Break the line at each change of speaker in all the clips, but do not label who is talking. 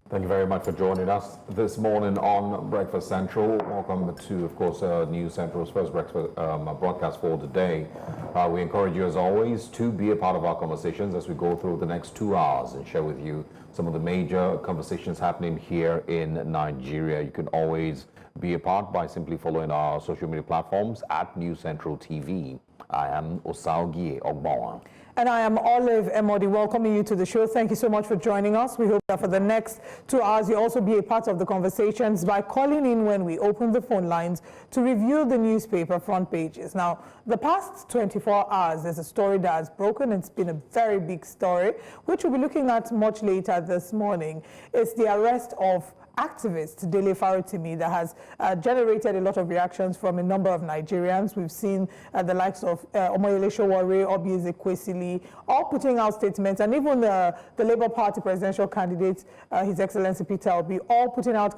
Thank you very much for joining us this morning on Breakfast Central. Welcome to, of course, News Central's first breakfast broadcast for the day. We encourage you, as always, to be a part of our conversations as we go through the next 2 hours and share with you some of the major conversations happening here in Nigeria. You can always be a part by simply following our social media platforms at News Central TV. I am Osaogie Ogbawa.
And I am Olive Emodi, welcoming you to the show. Thank you so much for joining us. We hope that for the next 2 hours, you'll also be a part of the conversations by calling in when we open the phone lines to review the newspaper front pages. Now, the past 24 hours, there's a story that has broken. It's been a very big story, which we'll be looking at much later this morning. It's the arrest of activist Dele Farotimi that has generated a lot of reactions from a number of Nigerians. We've seen the likes of Omoyele Sowore, Obieze Kwesili, all putting out statements, and even the Labour Party presidential candidate, His Excellency Peter Obi, all putting out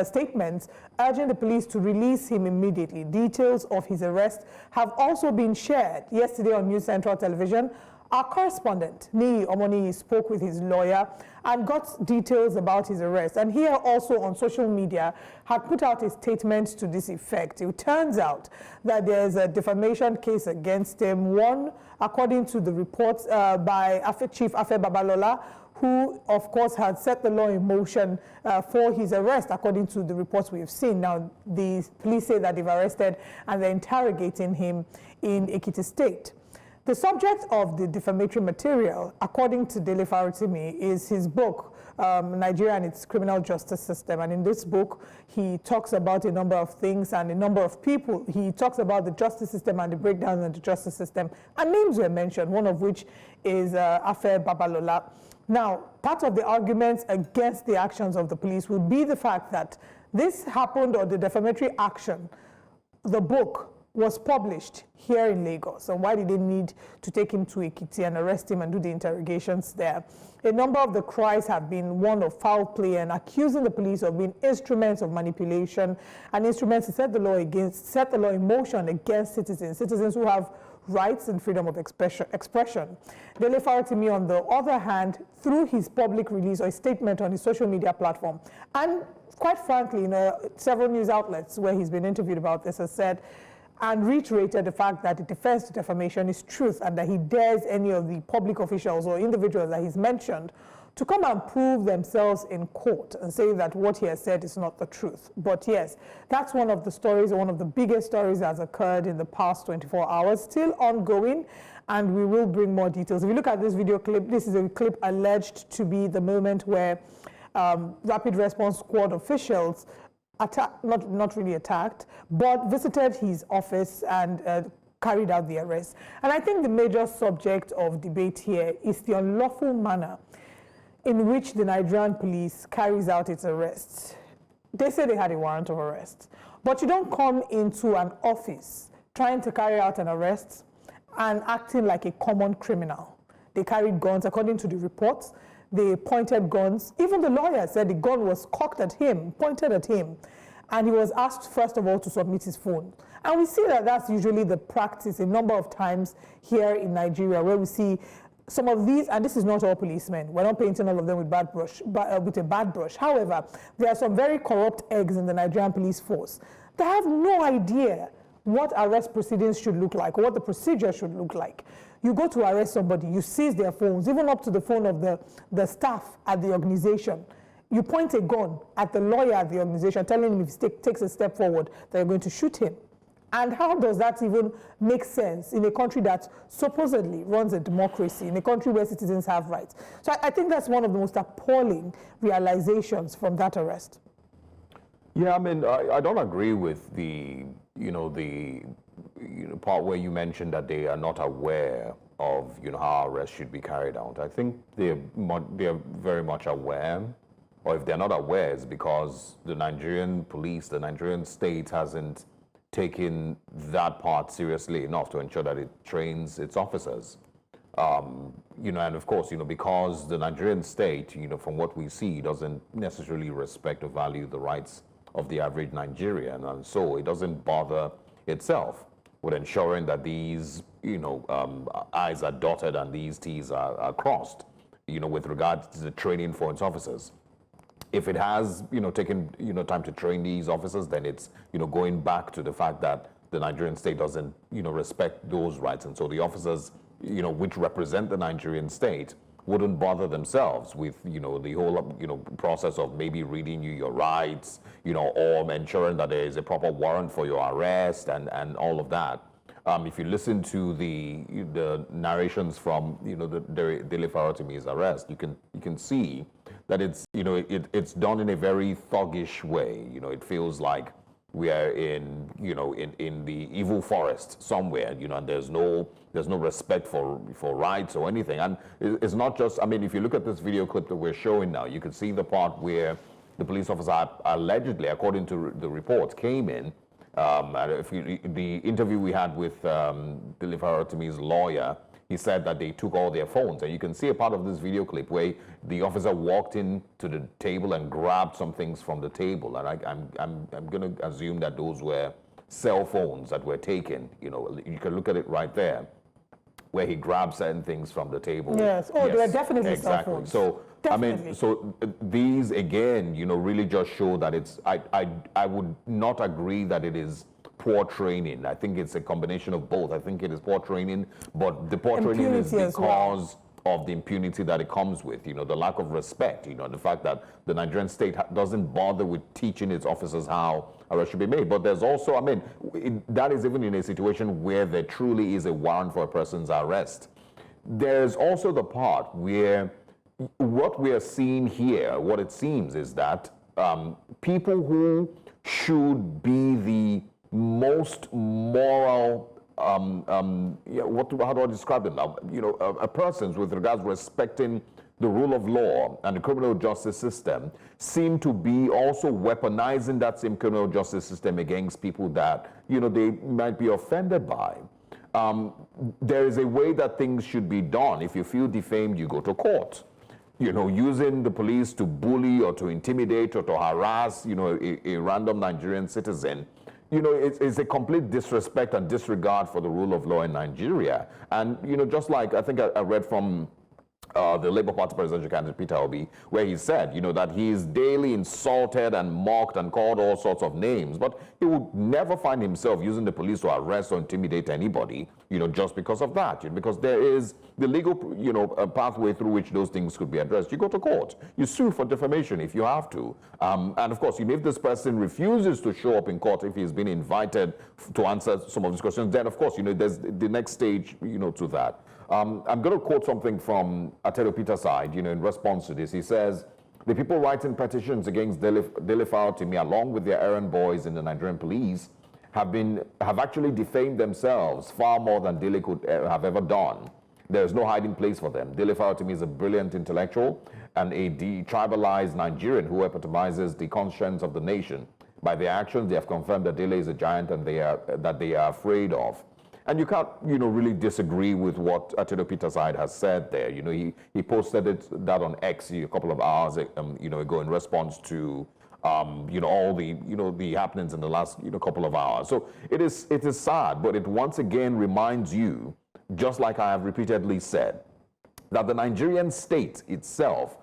statements urging the police to release him immediately. Details of his arrest have also been shared yesterday on News Central Television. Our correspondent, Niyi Omoniyi, spoke with his lawyer and got details about his arrest. And here also on social media had put out a statement to this effect. It turns out that there's a defamation case against him, one according to the reports by Chief Afe Babalola, who, of course, had set the law in motion for his arrest, according to the reports we've seen. Now, the police say that they've arrested and they're interrogating him in Ekiti State. The subject of the defamatory material, according to Dele Farotimi, is his book, Nigeria and its Criminal Justice System. And in this book, he talks about a number of things and a number of people. He talks about the justice system and the breakdown of the justice system. And names were mentioned, one of which is Afe Babalola. Now, part of the arguments against the actions of the police would be the fact that this happened, or the defamatory action, the book, was published here in Lagos. So why did they need to take him to Ekiti and arrest him and do the interrogations there? A number of the cries have been one of foul play and accusing the police of being instruments of manipulation and instruments to set the law in motion against citizens who have rights and freedom of expression. Dele Farotimi, on the other hand, through his public release or a statement on his social media platform, and quite frankly, several news outlets where he's been interviewed about this, has said and reiterated the fact that the defense to defamation is truth, and that he dares any of the public officials or individuals that he's mentioned to come and prove themselves in court and say that what he has said is not the truth. But yes, that's one of the stories, one of the biggest stories that has occurred in the past 24 hours, still ongoing, and we will bring more details. If you look at this video clip, this is a clip alleged to be the moment where Rapid Response Squad officials not really attacked, but visited his office and carried out the arrest. And I think the major subject of debate here is the unlawful manner in which the Nigerian police carries out its arrests. They say they had a warrant of arrest, but you don't come into an office trying to carry out an arrest and acting like a common criminal. They carried guns, according to the reports. They pointed guns. Even the lawyer said the gun was cocked at him, pointed at him, and he was asked, first of all, to submit his phone. And we see that that's usually the practice a number of times here in Nigeria, where we see some of these, and this is not all policemen. We're not painting all of them with with a bad brush. However, there are some very corrupt eggs in the Nigerian police force that have no idea what arrest proceedings should look like, or what the procedure should look like. You go to arrest somebody, you seize their phones, even up to the phone of the staff at the organization. You point a gun at the lawyer at the organization, telling him if he takes a step forward, that you're going to shoot him. And how does that even make sense in a country that supposedly runs a democracy, in a country where citizens have rights? So I think that's one of the most appalling realizations from that arrest.
Yeah, I mean, I don't agree with the part where you mentioned that they are not aware of, how arrests should be carried out. I think they're very much aware, or if they're not aware, it's because the Nigerian police, the Nigerian state hasn't taken that part seriously enough to ensure that it trains its officers. And of course, because the Nigerian state, from what we see, doesn't necessarily respect or value the rights of the average Nigerian, and so it doesn't bother itself with ensuring that these, I's are dotted and these T's are crossed, with regard to the training for its officers. If it has, taken, time to train these officers, then it's, going back to the fact that the Nigerian state doesn't, respect those rights. And so the officers, which represent the Nigerian state wouldn't bother themselves with, the whole, process of maybe reading you your rights, or ensuring that there is a proper warrant for your arrest and all of that. If you listen to the narrations from, the Dele Farotimi's arrest, you can see that it's, it's done in a very thuggish way. It feels like we are in, in the evil forest somewhere, and there's no respect for rights or anything. And it's not just, I mean, if you look at this video clip that we're showing now, you can see the part where the police officer allegedly, according to the reports, came in. The interview we had with Dele Farotimi's lawyer, he said that they took all their phones. And you can see a part of this video clip where the officer walked in to the table and grabbed some things from the table. And I'm going to assume that those were cell phones that were taken. You can look at it right there, where he grabbed certain things from the table.
Yes. Oh, yes, they are definitely
exactly.
cell phones.
So,
definitely.
I mean, so these again, really just show that it's, I would not agree that it is poor training. I think it's a combination of both. I think it is poor training, but the poor training is because of the impunity that it comes with, the lack of respect, the fact that the Nigerian state doesn't bother with teaching its officers how arrests should be made. But there's also, I mean, that is even in a situation where there truly is a warrant for a person's arrest. There's also the part where what we are seeing here, what it seems is that people who should be the most moral, how do I describe them now? Persons with regards to respecting the rule of law and the criminal justice system seem to be also weaponizing that same criminal justice system against people that, they might be offended by. There is a way that things should be done. If you feel defamed, you go to court. Using the police to bully or to intimidate or to harass, a random Nigerian citizen, it's a complete disrespect and disregard for the rule of law in Nigeria. And, just like I think I read from the Labour Party presidential candidate Peter Obi, where he said, that he is daily insulted and mocked and called all sorts of names, but he would never find himself using the police to arrest or intimidate anybody, just because of that, because there is the legal, pathway through which those things could be addressed. You go to court, you sue for defamation if you have to. And of course, if this person refuses to show up in court, if he's been invited to answer some of these questions, then of course, there's the next stage, to that. I'm going to quote something from Atelo Peter's side, in response to this. He says, the people writing petitions against Dele Farotimi, along with their errand boys in the Nigerian police, have actually defamed themselves far more than Dele could have ever done. There's no hiding place for them. Dele Farotimi is a brilliant intellectual and a detribalized Nigerian who epitomizes the conscience of the nation. By their actions, they have confirmed that Dele is a giant and that they are afraid of. And you can't, really disagree with what Atelo Peter's side has said there. He posted that on X a couple of hours, ago in response to, all the, the happenings in the last, couple of hours. So it is sad, but it once again reminds you, just like I have repeatedly said, that the Nigerian state itself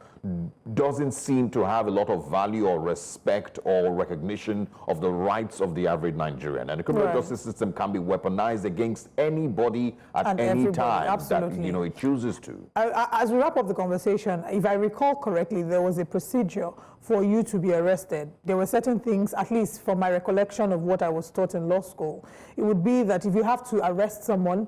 doesn't seem to have a lot of value or respect or recognition of the rights of the average Nigerian. And the criminal justice system can be weaponized against anybody at any time
absolutely. that,
it chooses to.
As we wrap up the conversation, if I recall correctly, there was a procedure for you to be arrested. There were certain things, at least from my recollection of what I was taught in law school, it would be that if you have to arrest someone,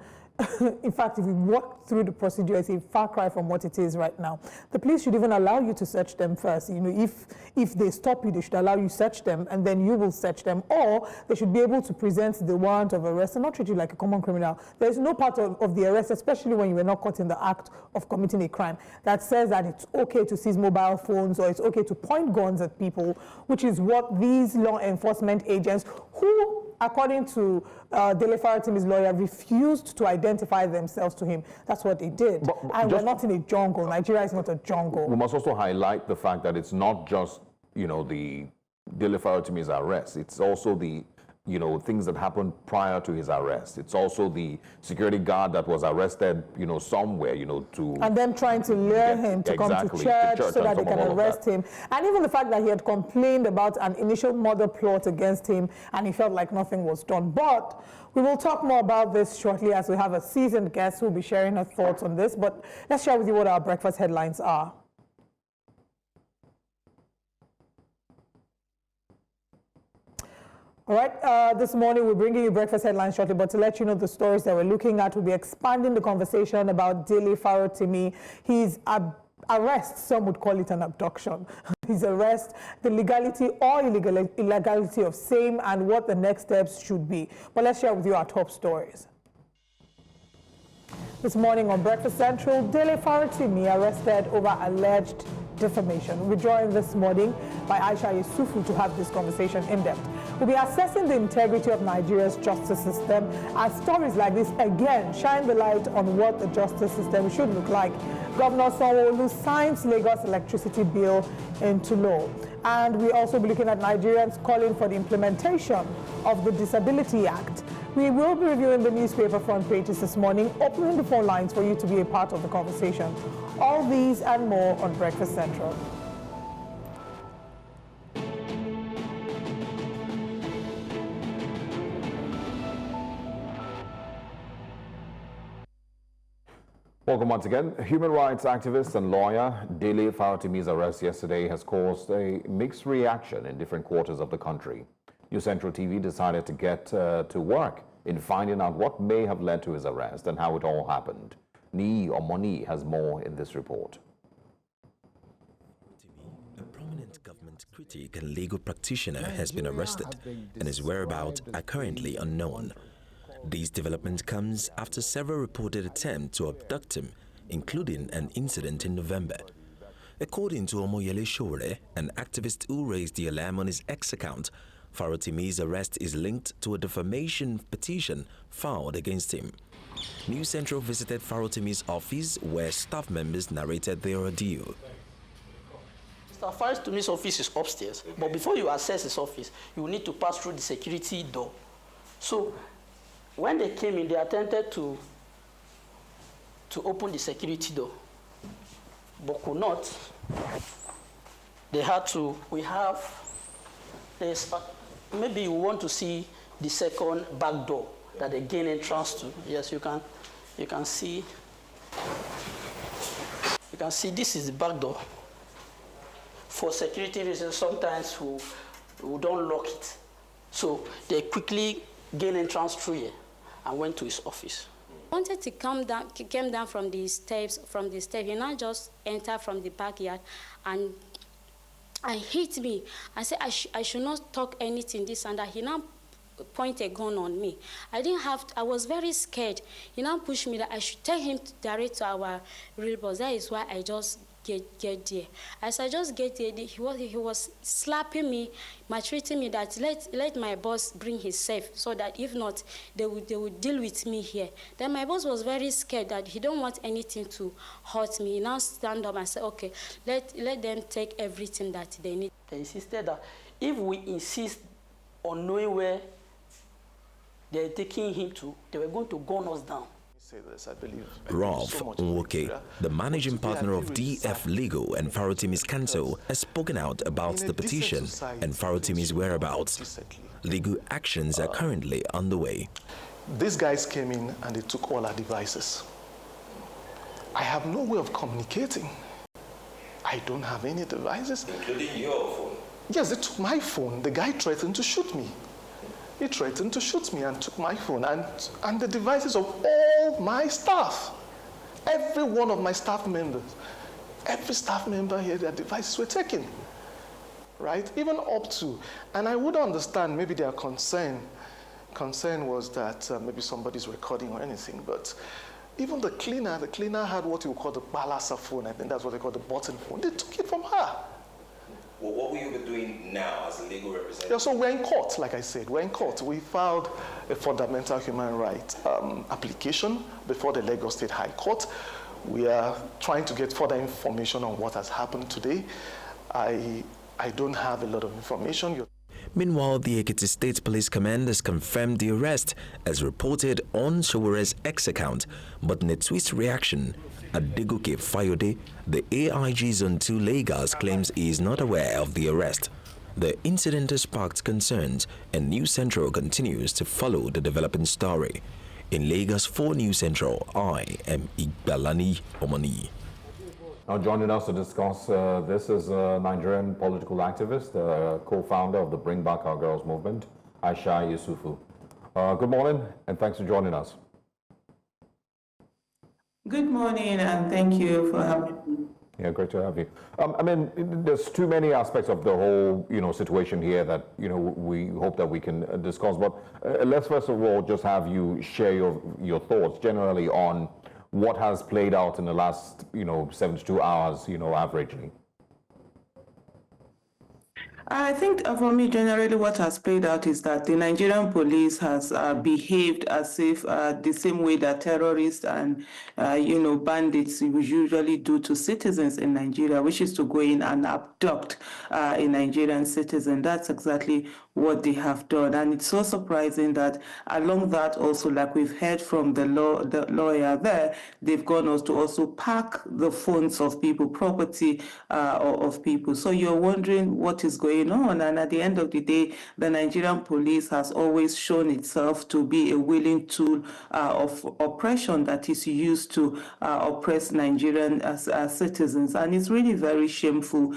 in fact, if you walk through the procedure, it's a far cry from what it is right now. The police should even allow you to search them first. If they stop you, they should allow you to search them, and then you will search them. Or they should be able to present the warrant of arrest and not treat you like a common criminal. There is no part of the arrest, especially when you were not caught in the act of committing a crime, that says that it's okay to seize mobile phones or it's okay to point guns at people, which is what these law enforcement agents who, according to Dele Farotimi's lawyer, refused to identify themselves to him. That's what they did. And we're not in a jungle. Nigeria is not a jungle.
We must also highlight the fact that it's not just, the Dele Farotimi's arrest. It's also the things that happened prior to his arrest. It's also the security guard that was arrested, somewhere, to...
And then trying to lure him to come to church so that they can arrest him. And even the fact that he had complained about an initial murder plot against him and he felt like nothing was done. But we will talk more about this shortly as we have a seasoned guest who will be sharing her thoughts on this. But let's share with you what our breakfast headlines are. All right, this morning we're bringing you breakfast headlines shortly, but to let you know the stories that we're looking at, we'll be expanding the conversation about Dele Farotimi. His arrest, some would call it an abduction. His arrest, the legality or illegality of same, and what the next steps should be. But let's share with you our top stories. This morning on Breakfast Central, Dele Farotimi arrested over alleged defamation. We're joined this morning by Aisha Yusufu to have this conversation in depth. We'll be assessing the integrity of Nigeria's justice system as stories like this again shine the light on what the justice system should look like. Governor Sanwo-Olu signs Lagos electricity bill into law. And we also be looking at Nigerians calling for the implementation of the Disability Act. We will be reviewing the newspaper front pages this morning, opening the phone lines for you to be a part of the conversation. All these and more on Breakfast Central.
Welcome once again. Human rights activist and lawyer Dele Farotimi's arrest yesterday has caused a mixed reaction in different quarters of the country. New Central TV decided to get to work in finding out what may have led to his arrest and how it all happened. Nii Omoni has more in this report.
A prominent government critic and legal practitioner has been arrested, and his whereabouts are currently unknown. This development comes after several reported attempts to abduct him, including an incident in November. According to Omoyele Shore, an activist who raised the alarm on his X account, Farotimi's arrest is linked to a defamation petition filed against him. New Central visited Farotimi's office, where staff members narrated their ordeal.
Mr. Farotimi's office is upstairs, but before you access his office, you will need to pass through the security door. So when they came in, they attempted to open the security door, but could not. They had to. Maybe you want to see the second back door that they gain entrance to. Yes, you can see. You can see this is the back door. For security reasons, sometimes we don't lock it. So they quickly gain entrance through here and went to his office.
Wanted to came down from the steps. He now just entered from the backyard and hit me. I said I should not talk anything this and that. He now point a gun on me. I was very scared. He now pushed me that I should tell him to direct to our real boss. That is why I just get there. As I just get there, he was slapping me, maltreating me that let my boss bring his safe so that if not, they would deal with me here. Then my boss was very scared that he don't want anything to hurt me. He now stand up and say, okay, let them take everything that they need.
They insisted that if we insist on knowing where they're taking him to, they were going to gun us down.
Ralph Nwoke, the managing partner of DF Legal and Farotimi's counsel, has spoken out about the petition and Farotimi's whereabouts. Legal actions are currently underway.
These guys came in and they took all our devices. I have no way of communicating. I don't have any devices.
Including your phone?
Yes, they took my phone. The guy threatened to shoot me. He threatened to shoot me and took my phone and the devices of all my staff. Every one of my staff members. Every staff member here, their devices were taken. Right? Even up to, and I would understand maybe their concern was that maybe somebody's recording or anything, but even the cleaner had what you call the balasa phone. I think that's what they call the button phone. They took it from her.
Well, what will you be doing now as a legal representative?
Yeah, so we're in court, like I said. We're in court. We filed a fundamental human rights application before the Lagos State High Court. We are trying to get further information on what has happened today. I don't have a lot of information.
Meanwhile, the Ekiti State Police Command has confirmed the arrest as reported on Showere's X account, but in a twist reaction, Adegoke Fayode, the AIG Zone 2 Lagos, claims he is not aware of the arrest. The incident has sparked concerns, and News Central continues to follow the developing story. In Lagos 4 News Central, I am Igbalani Omani.
Now joining us to discuss this is a Nigerian political activist, co-founder of the Bring Back Our Girls movement, Aisha Yusufu. Good morning, and thanks for joining us.
Good morning, and thank you for having me.
Yeah, great to have you. I mean, there's too many aspects of the whole, situation here that, we hope that we can discuss. But let's first of all just have you share your thoughts generally on what has played out in the last, 72 hours, averagely.
I think for me, generally, what has played out is that the Nigerian police has behaved as if the same way that terrorists and, bandits usually do to citizens in Nigeria, which is to go in and abduct a Nigerian citizen. That's exactly what they have done. And it's so surprising that along that also, like we've heard from the lawyer there, they've gone on to also pack the phones of people, property of people. So you're wondering what is going on. And at the end of the day, the Nigerian police has always shown itself to be a willing tool of oppression that is used to oppress Nigerian citizens. And it's really very shameful.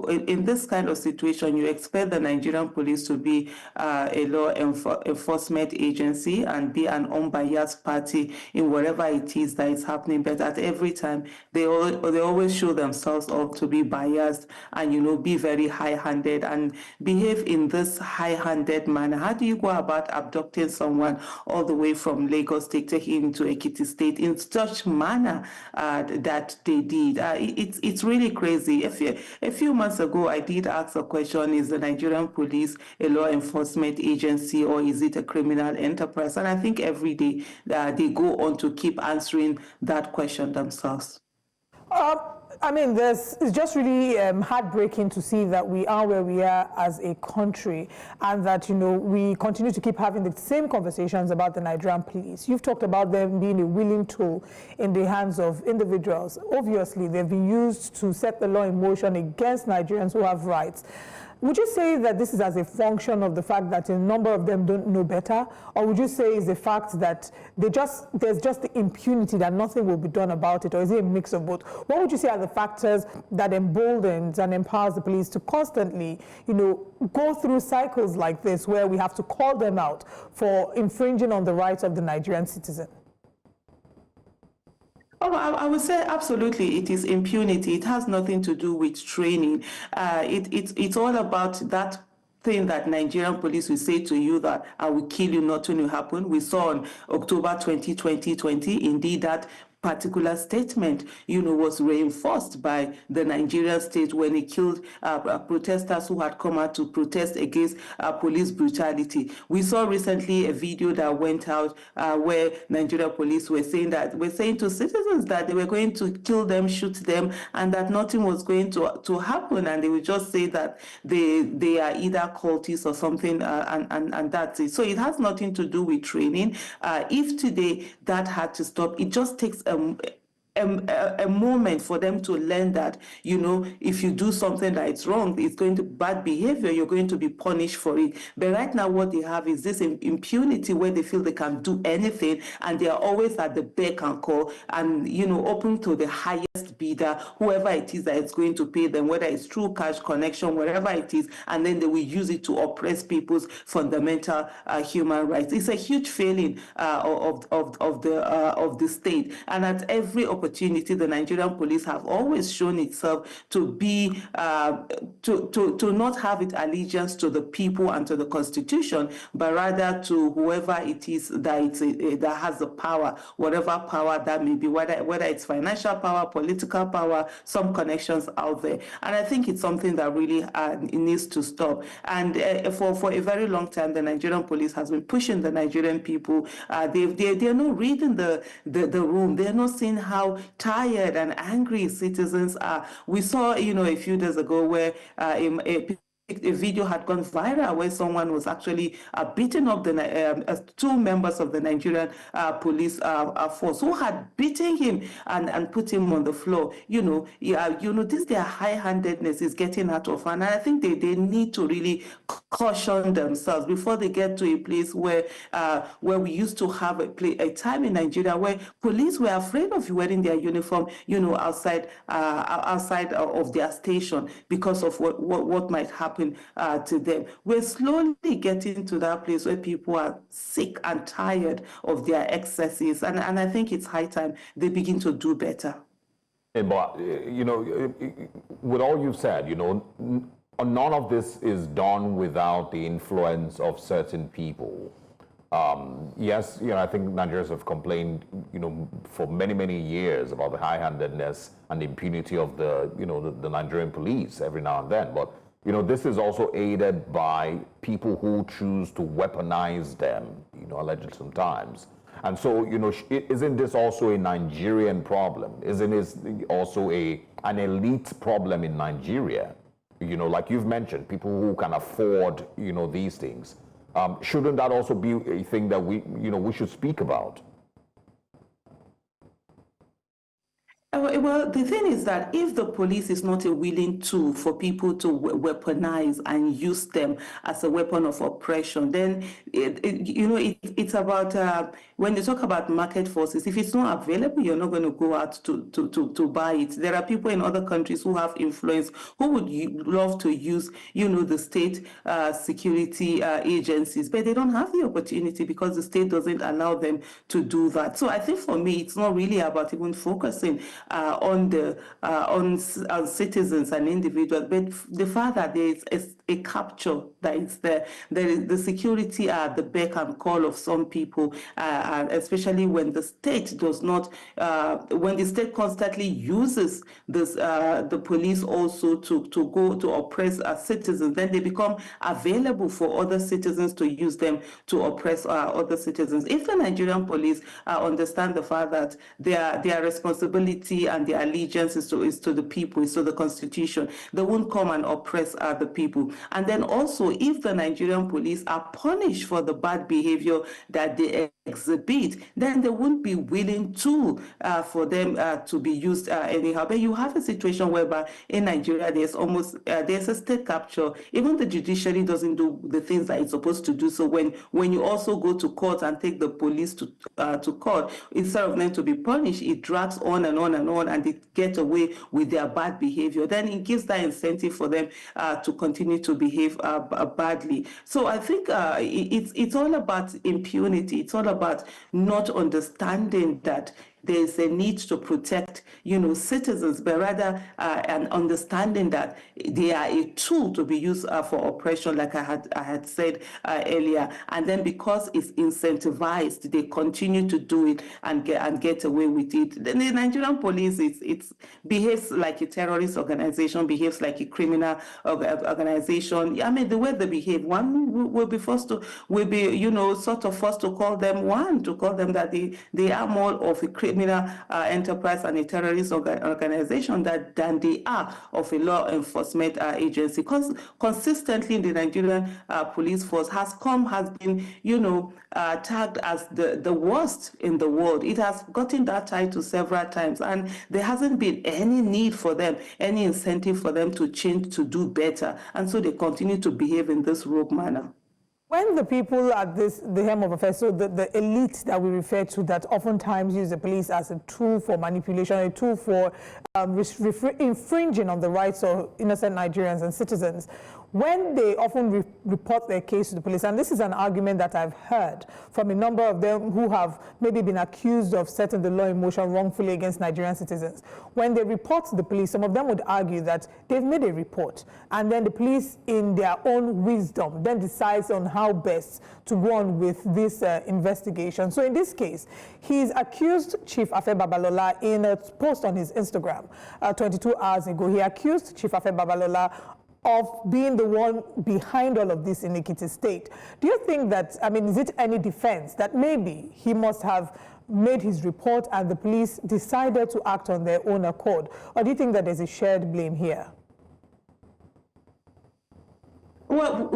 In this kind of situation, you expect the Nigerian police to be a law enforcement agency and be an unbiased party in whatever it is that is happening. But at every time, they always show themselves up to be biased and, be very high-handed and behave in this high-handed manner. How do you go about abducting someone all the way from Lagos State, taking him to Ekiti State in such manner that they did? It's really crazy. A few months ago, I did ask a question, is the Nigerian police a law enforcement agency or is it a criminal enterprise? And I think every day they go on to keep answering that question themselves.
It's just really heartbreaking to see that we are where we are as a country and that, we continue to keep having the same conversations about the Nigerian police. You've talked about them being a willing tool in the hands of individuals. Obviously, they've been used to set the law in motion against Nigerians who have rights. Would you say that this is as a function of the fact that a number of them don't know better? Or would you say it's the fact that there's just the impunity that nothing will be done about it? Or is it a mix of both? What would you say are the factors that emboldens and empowers the police to constantly, go through cycles like this where we have to call them out for infringing on the rights of the Nigerian citizen?
Oh, I would say absolutely it is impunity. It has nothing to do with training. It's all about that thing that Nigerian police will say to you that I will kill you, nothing will happen. We saw on October 2020, indeed that particular statement, was reinforced by the Nigerian state when it killed protesters who had come out to protest against police brutality. We saw recently a video that went out where Nigerian police were saying to citizens that they were going to kill them, shoot them, and that nothing was going to happen, and they would just say that they are either cultists or something, and that's it. So it has nothing to do with training. If today that had to stop, it just takes a moment for them to learn that, if you do something that is wrong, it's going to bad behavior, you're going to be punished for it. But right now what they have is this impunity where they feel they can do anything and they are always at the beck and call and, open to the highest bidder, whoever it is that is going to pay them, whether it's through cash connection, wherever it is, and then they will use it to oppress people's fundamental human rights. It's a huge failing of the state. And at every opportunity, the Nigerian police have always shown itself to be to not have its allegiance to the people and to the constitution, but rather to whoever it is that has the power, whatever power that may be, whether it's financial power, political power, some connections out there. And I think it's something that really needs to stop. And for a very long time, the Nigerian police has been pushing the Nigerian people. They're not reading the room. They're not seeing how tired and angry citizens are. We saw, a few days ago where a video had gone viral where someone was actually beating up the two members of the Nigerian police force who had beaten him and put him on the floor. This their high-handedness is getting out of hand, and I think they need to really caution themselves before they get to a place where we used to have a time in Nigeria where police were afraid of wearing their uniform, outside of their station because of what might happen to them. We're slowly getting to that place where people are sick and tired of their excesses, and I think it's high time they begin to do better.
But, with all you've said, none of this is done without the influence of certain people. Yes, I think Nigerians have complained, for many, many years about the high-handedness and the impunity of the Nigerian police every now and then. But, this is also aided by people who choose to weaponize them, alleged sometimes. And so, isn't this also a Nigerian problem? Isn't it also an elite problem in Nigeria? Like you've mentioned, people who can afford, these things. Shouldn't that also be a thing that we should speak about?
Well, the thing is that if the police is not a willing tool for people to weaponize and use them as a weapon of oppression, then it's about when you talk about market forces. If it's not available, you're not going to go out to buy it. There are people in other countries who have influence who would love to use the state security agencies, but they don't have the opportunity because the state doesn't allow them to do that. So I think for me, it's not really about even focusing on citizens and individuals, but the fact that there is a capture that is there. There is the security at the beck and call of some people, and especially when the state does not, when the state constantly uses this, the police also to go to oppress citizens, then they become available for other citizens to use them to oppress other citizens. If the Nigerian police understand the fact that their responsibility and their allegiance is to the people, is to the constitution, they won't come and oppress the people. And then also, if the Nigerian police are punished for the bad behavior that they exhibit, then they won't be willing to for them to be used anyhow. But you have a situation whereby in Nigeria there's a state capture. Even the judiciary doesn't do the things that it's supposed to do. So when you also go to court and take the police to court, instead of them to be punished, it drags on and on and on, and they get away with their bad behavior. Then it gives that incentive for them to continue to behave badly. So I think it's all about impunity. It's all about not understanding that there's a need to protect, citizens, but rather an understanding that they are a tool to be used for oppression, like I had said earlier. And then because it's incentivized, they continue to do it and get away with it. The Nigerian police it behaves like a terrorist organization, behaves like a criminal organization. I mean, the way they behave, one will be forced to call them that they are more of a criminal enterprise and a terrorist organization than they are of a law enforcement agency. Because consistently the Nigerian police force has been tagged as the worst in the world. It has gotten that title several times, and there hasn't been any need for them, any incentive for them to change, to do better, and so they continue to behave in this rogue manner.
When the people at the helm of affairs, so the elite that we refer to, that oftentimes use the police as a tool for manipulation, a tool for infringing on the rights of innocent Nigerians and citizens, when they often report their case to the police, and this is an argument that I've heard from a number of them who have maybe been accused of setting the law in motion wrongfully against Nigerian citizens. When they report to the police, some of them would argue that they've made a report, and then the police, in their own wisdom, then decides on how best to go on with this investigation. So in this case, he's accused Chief Afe Babalola in a post on his Instagram 22 hours ago. He accused Chief Afe Babalola of being the one behind all of this in Ekiti State. Do you think that, is it any defense that maybe he must have made his report and the police decided to act on their own accord? Or do you think that there's a shared blame here?
Well,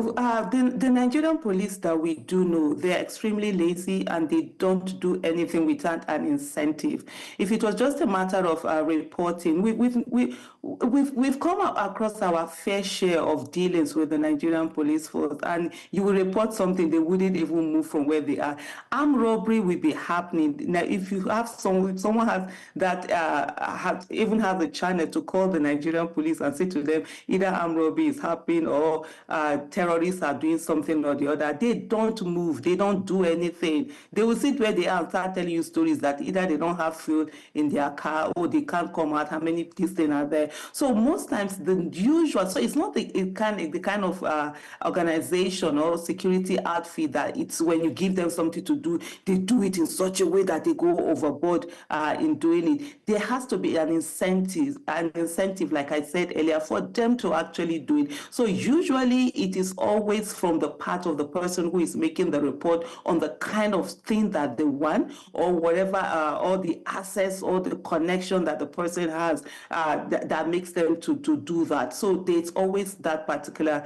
the Nigerian police that we do know, they're extremely lazy and they don't do anything without an incentive. If it was just a matter of reporting, we've come across our fair share of dealings with the Nigerian police force, and you will report something, they wouldn't even move from where they are. Armed robbery will be happening. Now, if you have someone has that even has a channel to call the Nigerian police and say to them, either armed robbery is happening or terrorists are doing something or the other, they don't move, they don't do anything. They will sit where they are and start telling you stories that either they don't have fuel in their car or they can't come out, how many things are there. So most times the usual, so it's not the kind of organization or security outfit that it's when you give them something to do, they do it in such a way that they go overboard in doing it. There has to be an incentive, like I said earlier, for them to actually do it. So usually it is always from the part of the person who is making the report on the kind of thing that they want or whatever, or the access or the connection that the person has that makes them to do that. So there's always that particular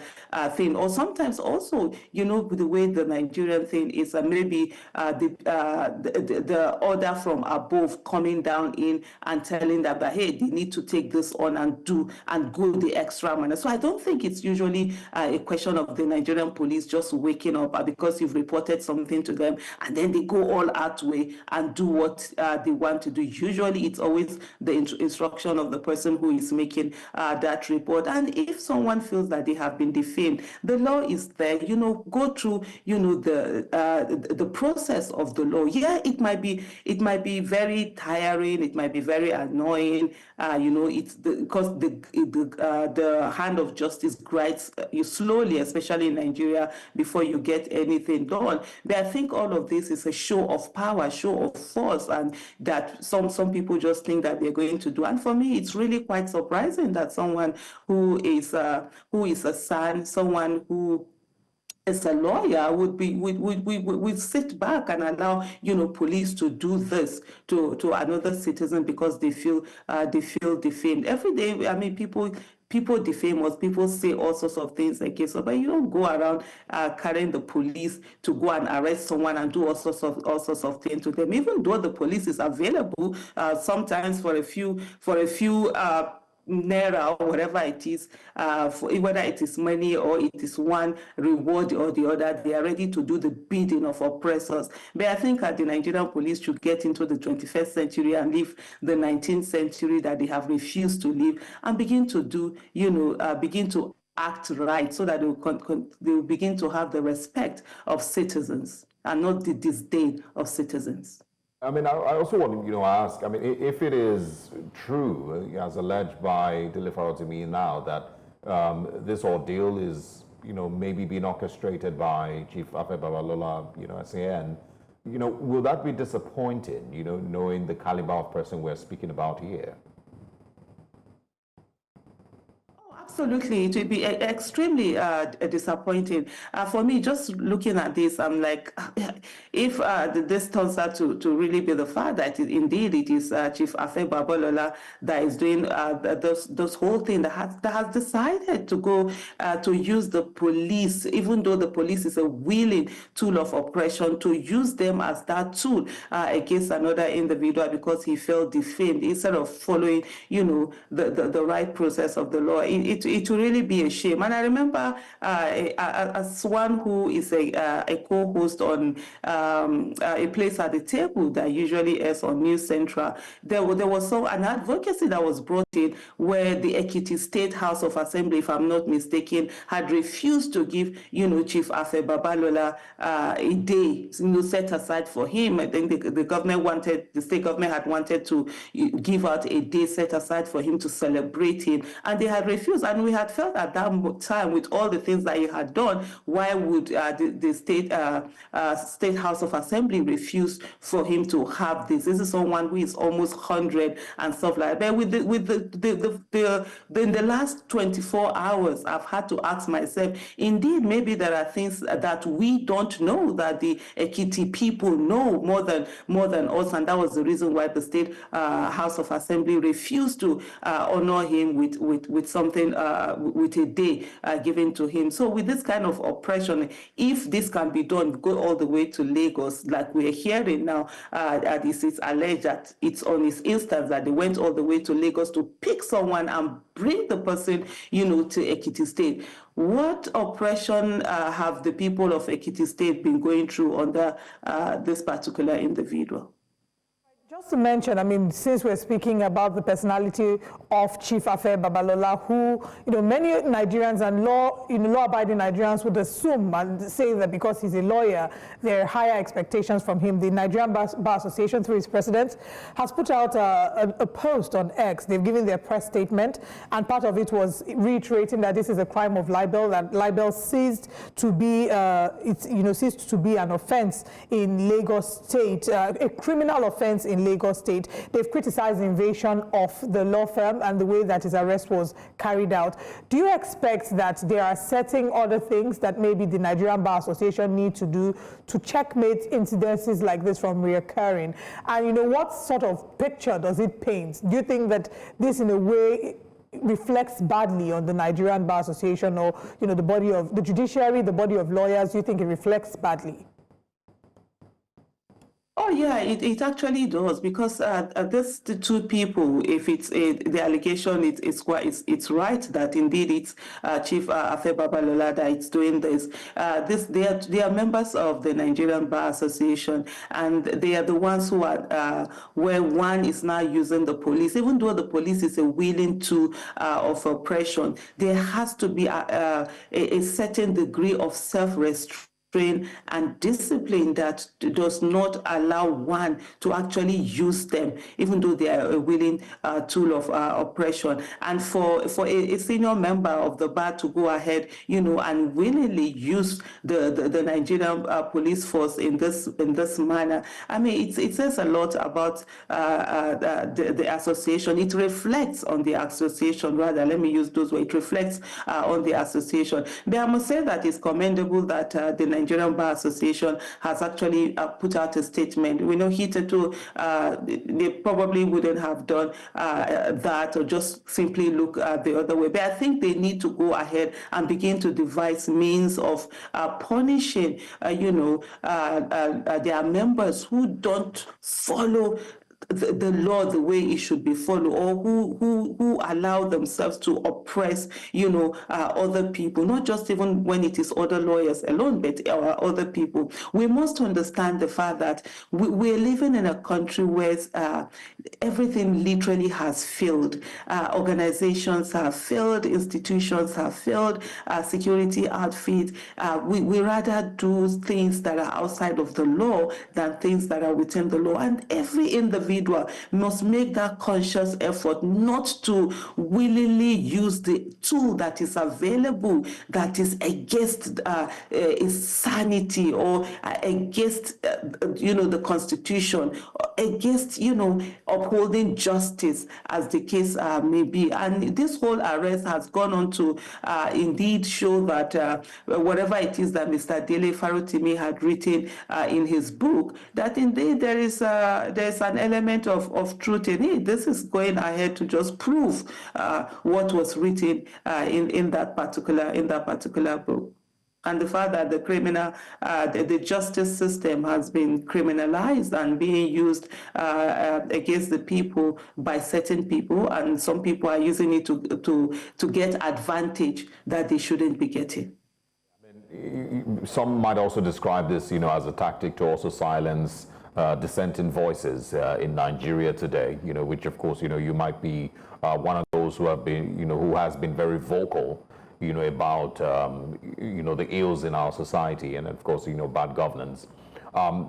thing. Or sometimes also, you know, the way the Nigerian thing is maybe the order from above coming down in and telling them that, hey, they need to take this on and go the extra mile. So I don't think it's usually a question of the Nigerian police just waking up because you've reported something to them and then they go all out way and do what they want to do. Usually it's always the instruction of the person who is making that report. And if someone feels that they have been defamed, the law is there, you know, go through, you know, the process of the law. Yeah, it might be very tiring, it might be very annoying, you know, it's because the hand of justice grinds you slowly, especially in Nigeria, before you get anything done. But I think all of this is a show of power, show of force, and that some people just think that they're going to do. And for me, it's really quite surprising that someone who is a son, someone who as a lawyer would sit back and allow, you know, police to do this to another citizen because they feel defamed. Every day, I mean, people defame us, people say all sorts of things against us, but you don't go around carrying the police to go and arrest someone and do all sorts of things to them. Even though the police is available sometimes for a few naira or whatever it is, whether it is money or it is one reward or the other, they are ready to do the bidding of oppressors. But I think the Nigerian police should get into the 21st century and leave the 19th century that they have refused to live and begin to do, you know, begin to act right so that they will begin to have the respect of citizens and not the disdain of citizens.
I mean, I also want to, you know, ask, I mean, if it is true, as alleged by Dele Farotimi now, that this ordeal is, you know, maybe being orchestrated by Chief Afe Babalola, you know, SAN, you know, will that be disappointing, you know, knowing the caliber of person we're speaking about here?
Absolutely, it will be extremely disappointing. For me, just looking at this, I'm like, if this turns out to really be the fact that indeed it is Chief Afe Babalola that is doing this whole thing, that has decided to go to use the police, even though the police is a willing tool of oppression, to use them as that tool against another individual because he felt defamed, instead of following, you know, the right process of the law. It will really be a shame. And I remember as one who is a co-host on a place at the table that usually airs on News Central, there was an advocacy that was brought in where the Ekiti State House of Assembly, if I'm not mistaken, had refused to give, you know, Chief Afe Babalola a day, you know, set aside for him. I think the state government had wanted to give out a day set aside for him to celebrate him, and they had refused. And we had felt at that time, with all the things that he had done, why would the State House of Assembly refuse for him to have this? This is someone who is almost 100 and stuff like that. But in the last 24 hours, I've had to ask myself, indeed, maybe there are things that we don't know that the Ekiti people know more than us, and that was the reason why the State House of Assembly refused to honor him with something with a day given to him. So with this kind of oppression, if this can be done, go all the way to Lagos, like we're hearing now, this is alleged that it's on his instance that they went all the way to Lagos to pick someone and bring the person, to Ekiti State. What oppression have the people of Ekiti State been going through under this particular individual?
Just to mention, I mean, since we're speaking about the personality of Chief Afe Babalola, who, many Nigerians and law-abiding Nigerians would assume and say that because he's a lawyer, there are higher expectations from him. The Nigerian Bar Association, through its president, has put out a post on X. They've given their press statement, and part of it was reiterating that this is a crime of libel, that libel ceased to be, ceased to be an offense in Lagos State, a criminal offense in Lagos State. They've criticized the invasion of the law firm and the way that his arrest was carried out. Do you expect that there are certain other things that maybe the Nigerian Bar Association need to do to checkmate incidences like this from reoccurring? And what sort of picture does it paint? Do you think that this in a way reflects badly on the Nigerian Bar Association, or the body of the judiciary, the body of lawyers? Do you think it reflects badly?
Oh yeah, it actually does, because the two people, if it's the allegation, it's right that indeed it's Chief Afe Babalola that it's doing this. They are members of the Nigerian Bar Association, and they are the ones who are where one is now using the police, even though the police is a willing tool of oppression. There has to be a certain degree of self-restraint and discipline that does not allow one to actually use them, even though they are a willing tool of oppression. And for a senior member of the bar to go ahead, and willingly use the Nigerian police force in this manner, I mean, it says a lot about the association. It reflects on the association, rather. Let me use those words. It reflects on the association. But I must say that it's commendable that the Nigerian Bar Association has actually put out a statement. We know hitherto they probably wouldn't have done that, or just simply look the other way. But I think they need to go ahead and begin to devise means of punishing, their members who don't follow the law the way it should be followed, or who allow themselves to oppress, other people, not just even when it is other lawyers alone, but other people. We must understand the fact that we're living in a country where everything literally has failed. Organizations have failed, institutions have failed, security outfits. We rather do things that are outside of the law than things that are within the law. And every individual must make that conscious effort not to willingly use the tool that is available, that is against his sanity, or against the Constitution, against upholding justice, as the case may be. And this whole arrest has gone on to indeed show that whatever it is that Mr. Dele Farotimi had written in his book, that indeed there's an element of truth in it. This is going ahead to just prove what was written in that particular book. And the fact that the justice system has been criminalized and being used against the people by certain people, and some people are using it to get advantage that they shouldn't be getting.
Some might also describe this, as a tactic to also silence dissenting voices in Nigeria today, which of course, you might be one of those who have been, who has been very vocal, about, the ills in our society, and of course, bad governance.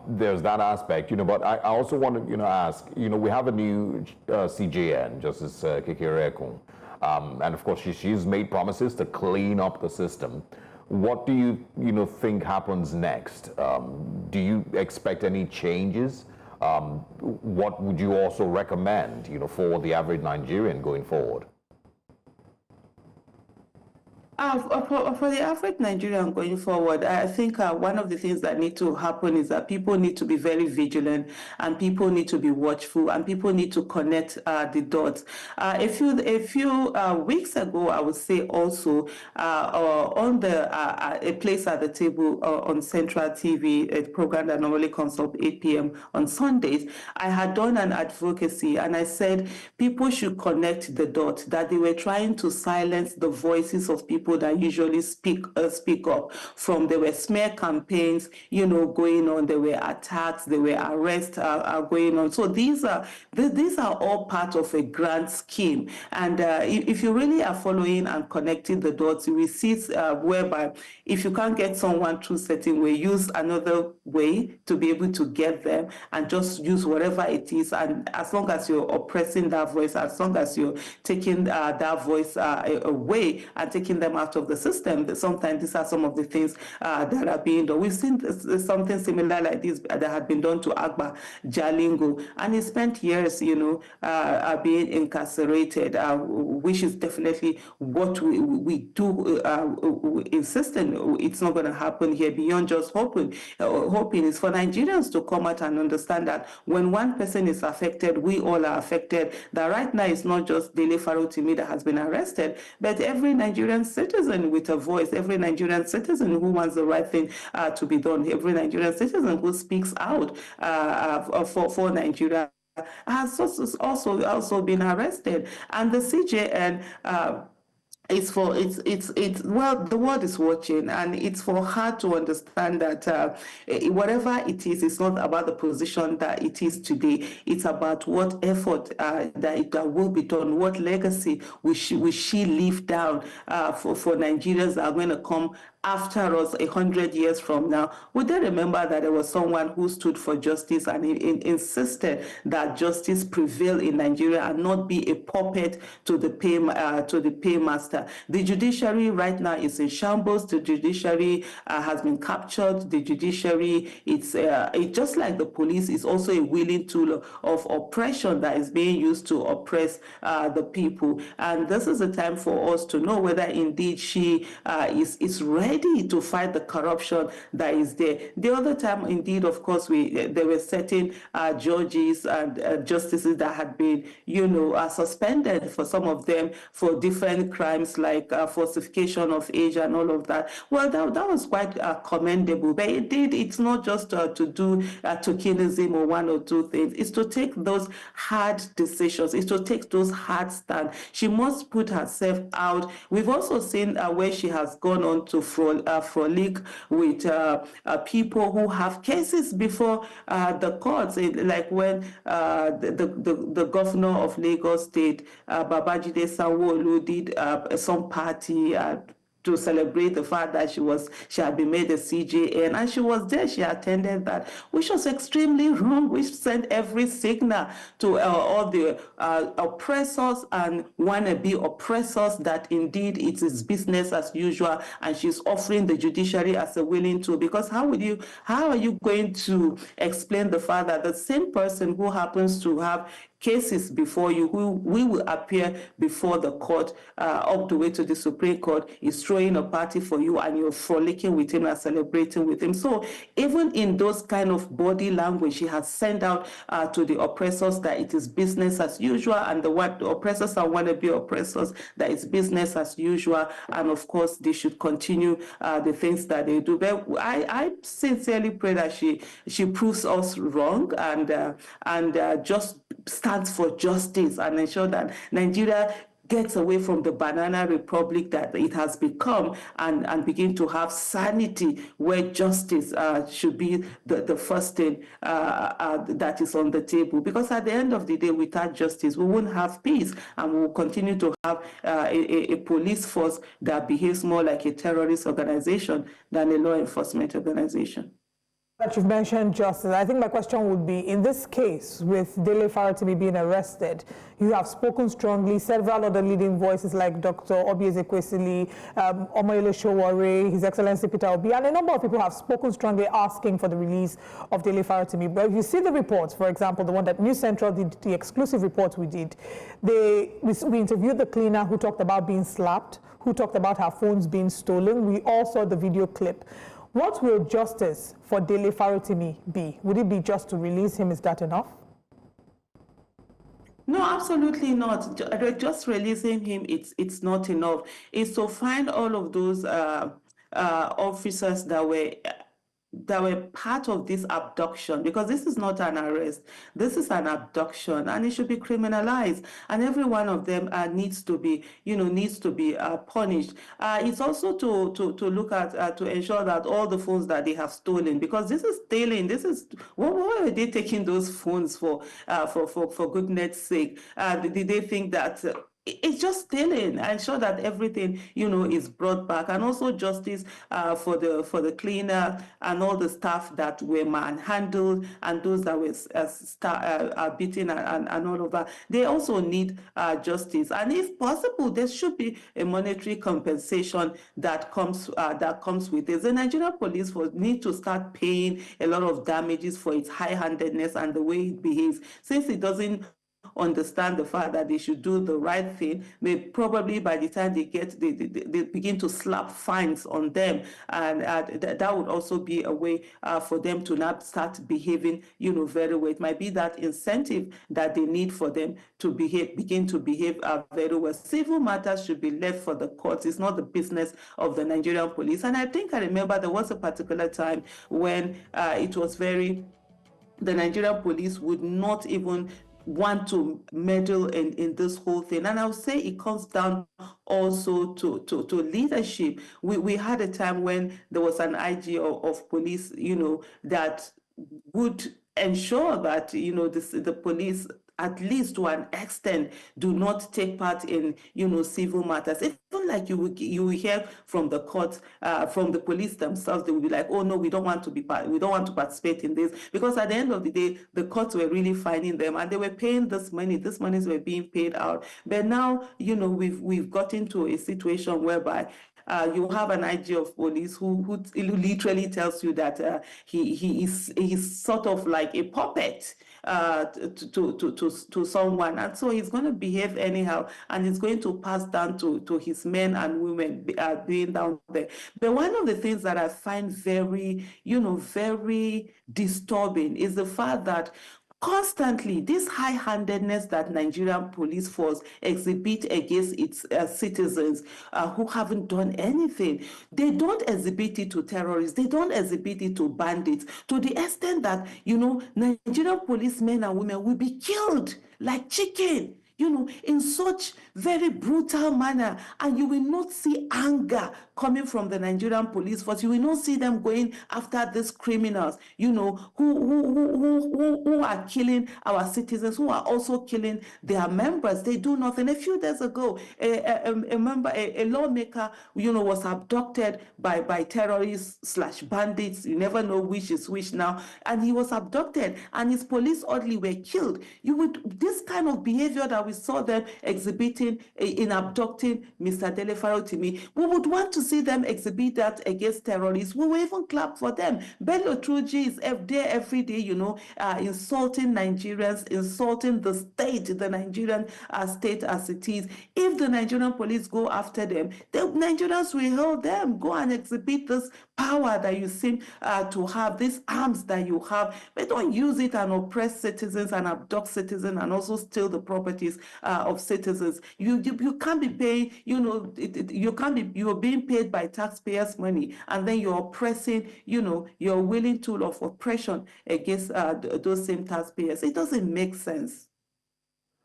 There's that aspect, but I also want to, ask, we have a new CJN, Justice Kekereekun, and of course, she's made promises to clean up the system. What do you think happens next? Do you expect any changes? What would you also recommend, for the average Nigerian going forward?
For the average Nigerian going forward, I think one of the things that need to happen is that people need to be very vigilant, and people need to be watchful, and people need to connect the dots. A few weeks ago, I would say also on a place at the table on Central TV, a program that normally comes up 8 p.m. on Sundays, I had done an advocacy, and I said people should connect the dots, that they were trying to silence the voices of people that usually speak up. There were smear campaigns, going on. There were attacks. There were arrests going on. So these are all part of a grand scheme. And if you really are following and connecting the dots, you will see whereby if you can't get someone through certain way, use another way to be able to get them, and just use whatever it is. And as long as you're oppressing that voice, as long as you're taking that voice away and taking them out of the system, sometimes these are some of the things that are being done. We've seen something similar like this that had been done to Agba Jalingo, and he spent years, being incarcerated, which is definitely what we do insist on. It's not going to happen here. Beyond just hoping is for Nigerians to come out and understand that when one person is affected, we all are affected. That right now it's not just Dele Farotimi that has been arrested, but every Nigerian citizen with a voice, every Nigerian citizen who wants the right thing to be done, every Nigerian citizen who speaks out for Nigeria has also been arrested. And the CJN the world is watching, and it's for her to understand that whatever it is, it's not about the position that it is today. It's about what effort that will be done, what legacy will she leave down for Nigerians that are going to come after us 100 years from now. Would they remember that there was someone who stood for justice and insisted that justice prevail in Nigeria and not be a puppet to the paymaster? The judiciary right now is in shambles. The judiciary has been captured. The judiciary, it's just like the police, is also a willing tool of oppression that is being used to oppress the people. And this is a time for us to know whether indeed she is ready to fight the corruption that is there. The other time, indeed, of course, there were certain judges and justices that had been, suspended, for some of them for different crimes like falsification of age and all of that. Well, that was quite commendable. But it's not just to do tokenism or one or two things. It's to take those hard decisions. It's to take those hard stands. She must put herself out. We've also seen where she has gone on to frolic with people who have cases before the courts, like when the governor of Lagos State, Babajide Sanwo-Olu, did some party to celebrate the fact that she had been made a CJN, and she was there, she attended that, which was extremely wrong, which sent every signal to all the oppressors and wannabe oppressors that indeed it is business as usual, and she's offering the judiciary as a willing tool. Because how are you going to explain the fact that the same person who happens to have cases before you, who we will appear before the court up the way to the Supreme Court, is throwing a party for you, and you're frolicking with him and celebrating with him? So even in those kind of body language, she has sent out to the oppressors that it is business as usual, and the oppressors and wannabe oppressors that it's business as usual, and of course they should continue the things that they do. But I sincerely pray that she proves us wrong and just stands for justice and ensure that Nigeria gets away from the banana republic that it has become and begin to have sanity, where justice should be the first thing that is on the table. Because at the end of the day, without justice, we won't have peace, and we will continue to have a police force that behaves more like a terrorist organization than a law enforcement organization.
That you've mentioned justice, I think my question would be, in this case, with Dele Farotimi being arrested, you have spoken strongly, several other leading voices like Dr. Obi Ezekwesili, Omoyele Sowore, His Excellency Peter Obi, and a number of people have spoken strongly asking for the release of Dele Farotimi. But if you see the reports, for example, the one that News Central did, the exclusive report we did, we interviewed the cleaner who talked about being slapped, who talked about her phones being stolen. We all saw the video clip. What will justice for Dele Farotimi be? Would it be just to release him? Is that enough?
No, absolutely not. Just releasing him, it's not enough. It's to find all of those officers that were part of this abduction, because this is not an arrest, this is an abduction, and it should be criminalized, and every one of them needs to be punished. It's also to look at to ensure that all the phones that they have stolen, because this is stealing, what were they taking those phones for goodness sake? Did they think that it's just stealing? Ensure that everything is brought back, and also justice for the cleaner and all the staff that were manhandled and those that were beaten and all of that. They also need justice, and if possible, there should be a monetary compensation that comes with it. The Nigerian police force need to start paying a lot of damages for its high-handedness and the way it behaves, since it doesn't understand the fact that they should do the right thing. They probably, by the time they begin to slap fines on them, and that would also be a way for them to not start behaving very well. It might be that incentive that they need for them to begin to behave very well. Civil matters should be left for the courts. It's not the business of the Nigerian police. And I think I remember there was a particular time when it was the Nigerian police would not even want to meddle in this whole thing. And I would say it comes down also to leadership. We had a time when there was an IG of police, that would ensure that, the police, at least to an extent, do not take part in, civil matters. Even like you will hear from the courts, from the police themselves, they will be like, oh no, we don't want to participate in this, because at the end of the day, the courts were really fining them, and they were paying this money. This monies were being paid out. But now, we've gotten to a situation whereby you have an IG of police who literally tells you that he's sort of like a puppet to someone, and so he's going to behave anyhow, and it's going to pass down to his men and women being down there. But one of the things that I find very disturbing is the fact that constantly, this high-handedness that Nigerian police force exhibit against its citizens who haven't done anything, they don't exhibit it to terrorists, they don't exhibit it to bandits, to the extent that, Nigerian policemen and women will be killed like chicken, in such very brutal manner, and you will not see anger coming from the Nigerian police force. You will not see them going after these criminals, who are killing our citizens, who are also killing their members. They do nothing. A few days ago, a lawmaker, was abducted by terrorists / bandits. You never know which is which now, and he was abducted, and his police orderly were killed. This kind of behavior that we saw them exhibiting in abducting Mr. Dele Farotimi, we would want to see them exhibit that against terrorists. We will even clap for them. Bello Truji is there every day, insulting Nigerians, insulting the state, the Nigerian state as it is. If the Nigerian police go after them, the Nigerians will hold them, go and exhibit this power that you seem to have, these arms that you have, but don't use it and oppress citizens and abduct citizens and also steal the properties of citizens. You can't be paying, you're being paid by taxpayers' money, and then you're oppressing, your willing tool of oppression against those same taxpayers. It doesn't make sense.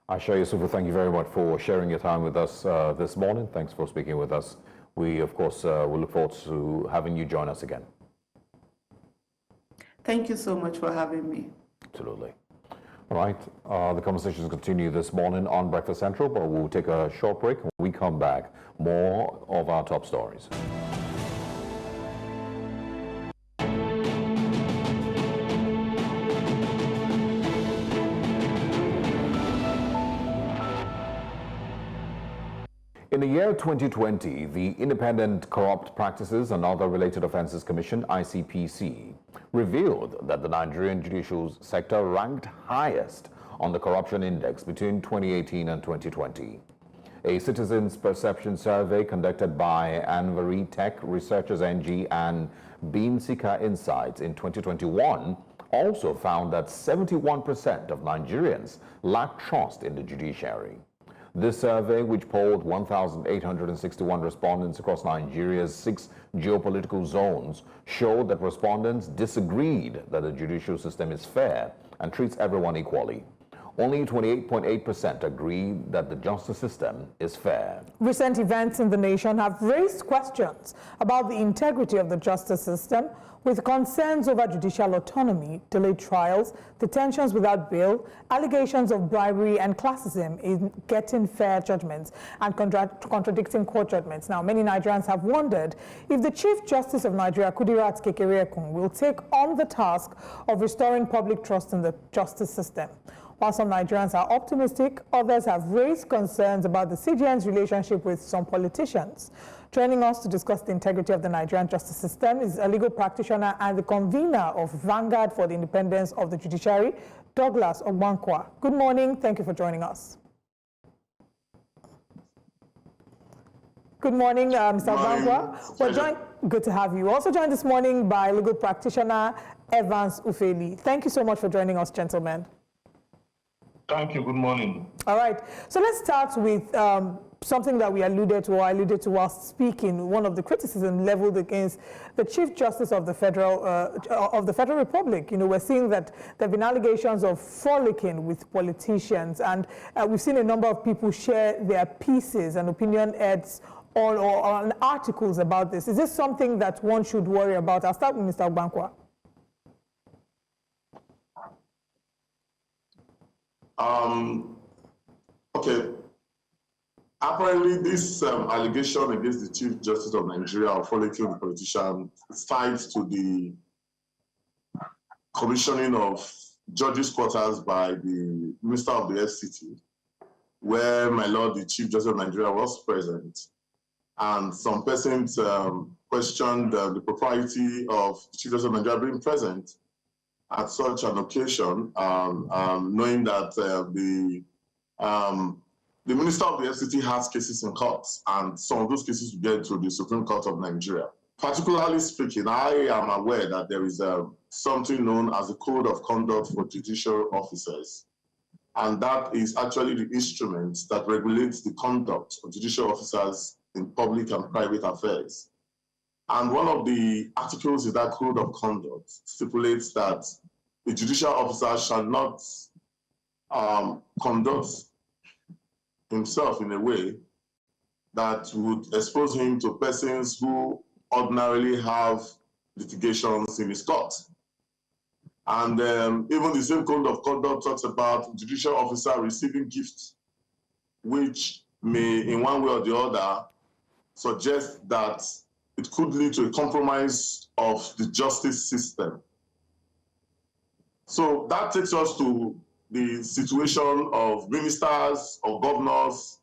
Aisha Yusufu, thank you very much for sharing your time with us this morning. Thanks for speaking with us. We, of course, will look forward to having you join us again.
Thank you so much for having me.
Absolutely. All right. The conversations continue this morning on Breakfast Central, but we'll take a short break. When we come back, more of our top stories. In the year 2020, the Independent Corrupt Practices and Other Related Offences Commission, ICPC, revealed that the Nigerian judicial sector ranked highest on the corruption index between 2018 and 2020. A citizens' perception survey conducted by Anvari Tech Researchers NG and Beansika Insights in 2021 also found that 71% of Nigerians lack trust in the judiciary. This survey, which polled 1,861 respondents across Nigeria's 6 geopolitical zones, showed that respondents disagreed that the judicial system is fair and treats everyone equally. Only 28.8% agree that the justice system is fair. Recent events in the nation have raised questions about the integrity of the justice system, with concerns over judicial autonomy, delayed trials, detentions without bail, allegations of bribery and classism in getting fair judgments and contradicting court judgments. Now, many Nigerians have wondered if the Chief Justice of Nigeria, Kudirat Kekereekun, will take on the task of restoring public trust in the justice system. While some Nigerians are optimistic, others have raised concerns about the CJN's relationship with some politicians. Joining us to discuss the integrity of the Nigerian justice system is a legal practitioner and the convener of Vanguard for the Independence of the Judiciary, Douglas Ogbankwa. Good morning. Thank you for joining us. Good morning, Mr. Ogbankwa. Good to have you. Also joined this morning by legal practitioner Evans Ufeli. Thank you so much for joining us, gentlemen.
Thank you. Good morning.
All right. So let's start with something that we alluded to, or I alluded to while speaking. One of the criticism leveled against the Chief Justice of the Federal Republic. You know, we're seeing that there have been allegations of frolicking with politicians, and we've seen a number of people share their pieces and opinion ads on articles about this. Is this something that one should worry about? I'll start with Mr. Ogbankwa.
Okay. Apparently, this allegation against the Chief Justice of Nigeria of frolicking with politicians is tied to the commissioning of judges' quarters by the Minister of the FCT, where my Lord, the Chief Justice of Nigeria, was present. And some persons questioned the propriety of the Chief Justice of Nigeria being present at such an occasion, knowing that the Minister of the FCT has cases in courts, and some of those cases will get to the Supreme Court of Nigeria. Particularly speaking, I am aware that there is something known as the Code of Conduct for Judicial Officers, and that is actually the instrument that regulates the conduct of judicial officers in public and private affairs. And one of the articles in that Code of Conduct stipulates that a judicial officer shall not conduct himself in a way that would expose him to persons who ordinarily have litigations in his court. And even the same Code of Conduct talks about judicial officer receiving gifts, which may, in one way or the other, suggest that it could lead to a compromise of the justice system. So that takes us to the situation of ministers, of governors,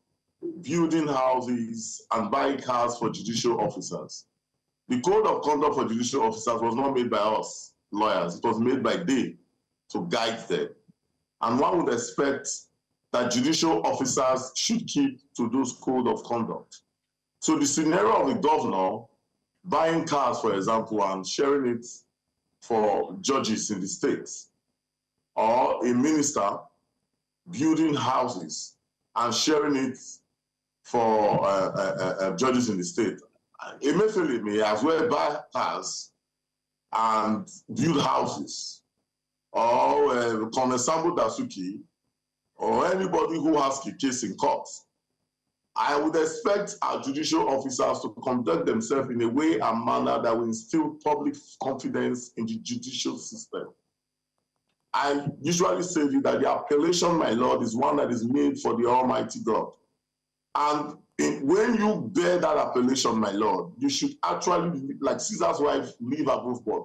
building houses and buying cars for judicial officers. The Code of Conduct for Judicial Officers was not made by us, lawyers. It was made by they to guide them. And one would expect that judicial officers should keep to those Code of Conduct. So the scenario of the governor buying cars, for example, and sharing it for judges in the states, or a minister building houses and sharing it for judges in the state, Emefiele may as well buy cars and build houses, or Komesambo Dasuki, or anybody who has a case in court. I would expect our judicial officers to conduct themselves in a way and manner that will instill public confidence in the judicial system. I usually say that the appellation, my Lord, is one that is made for the Almighty God. And when you bear that appellation, my Lord, you should actually, like Caesar's wife, live above board.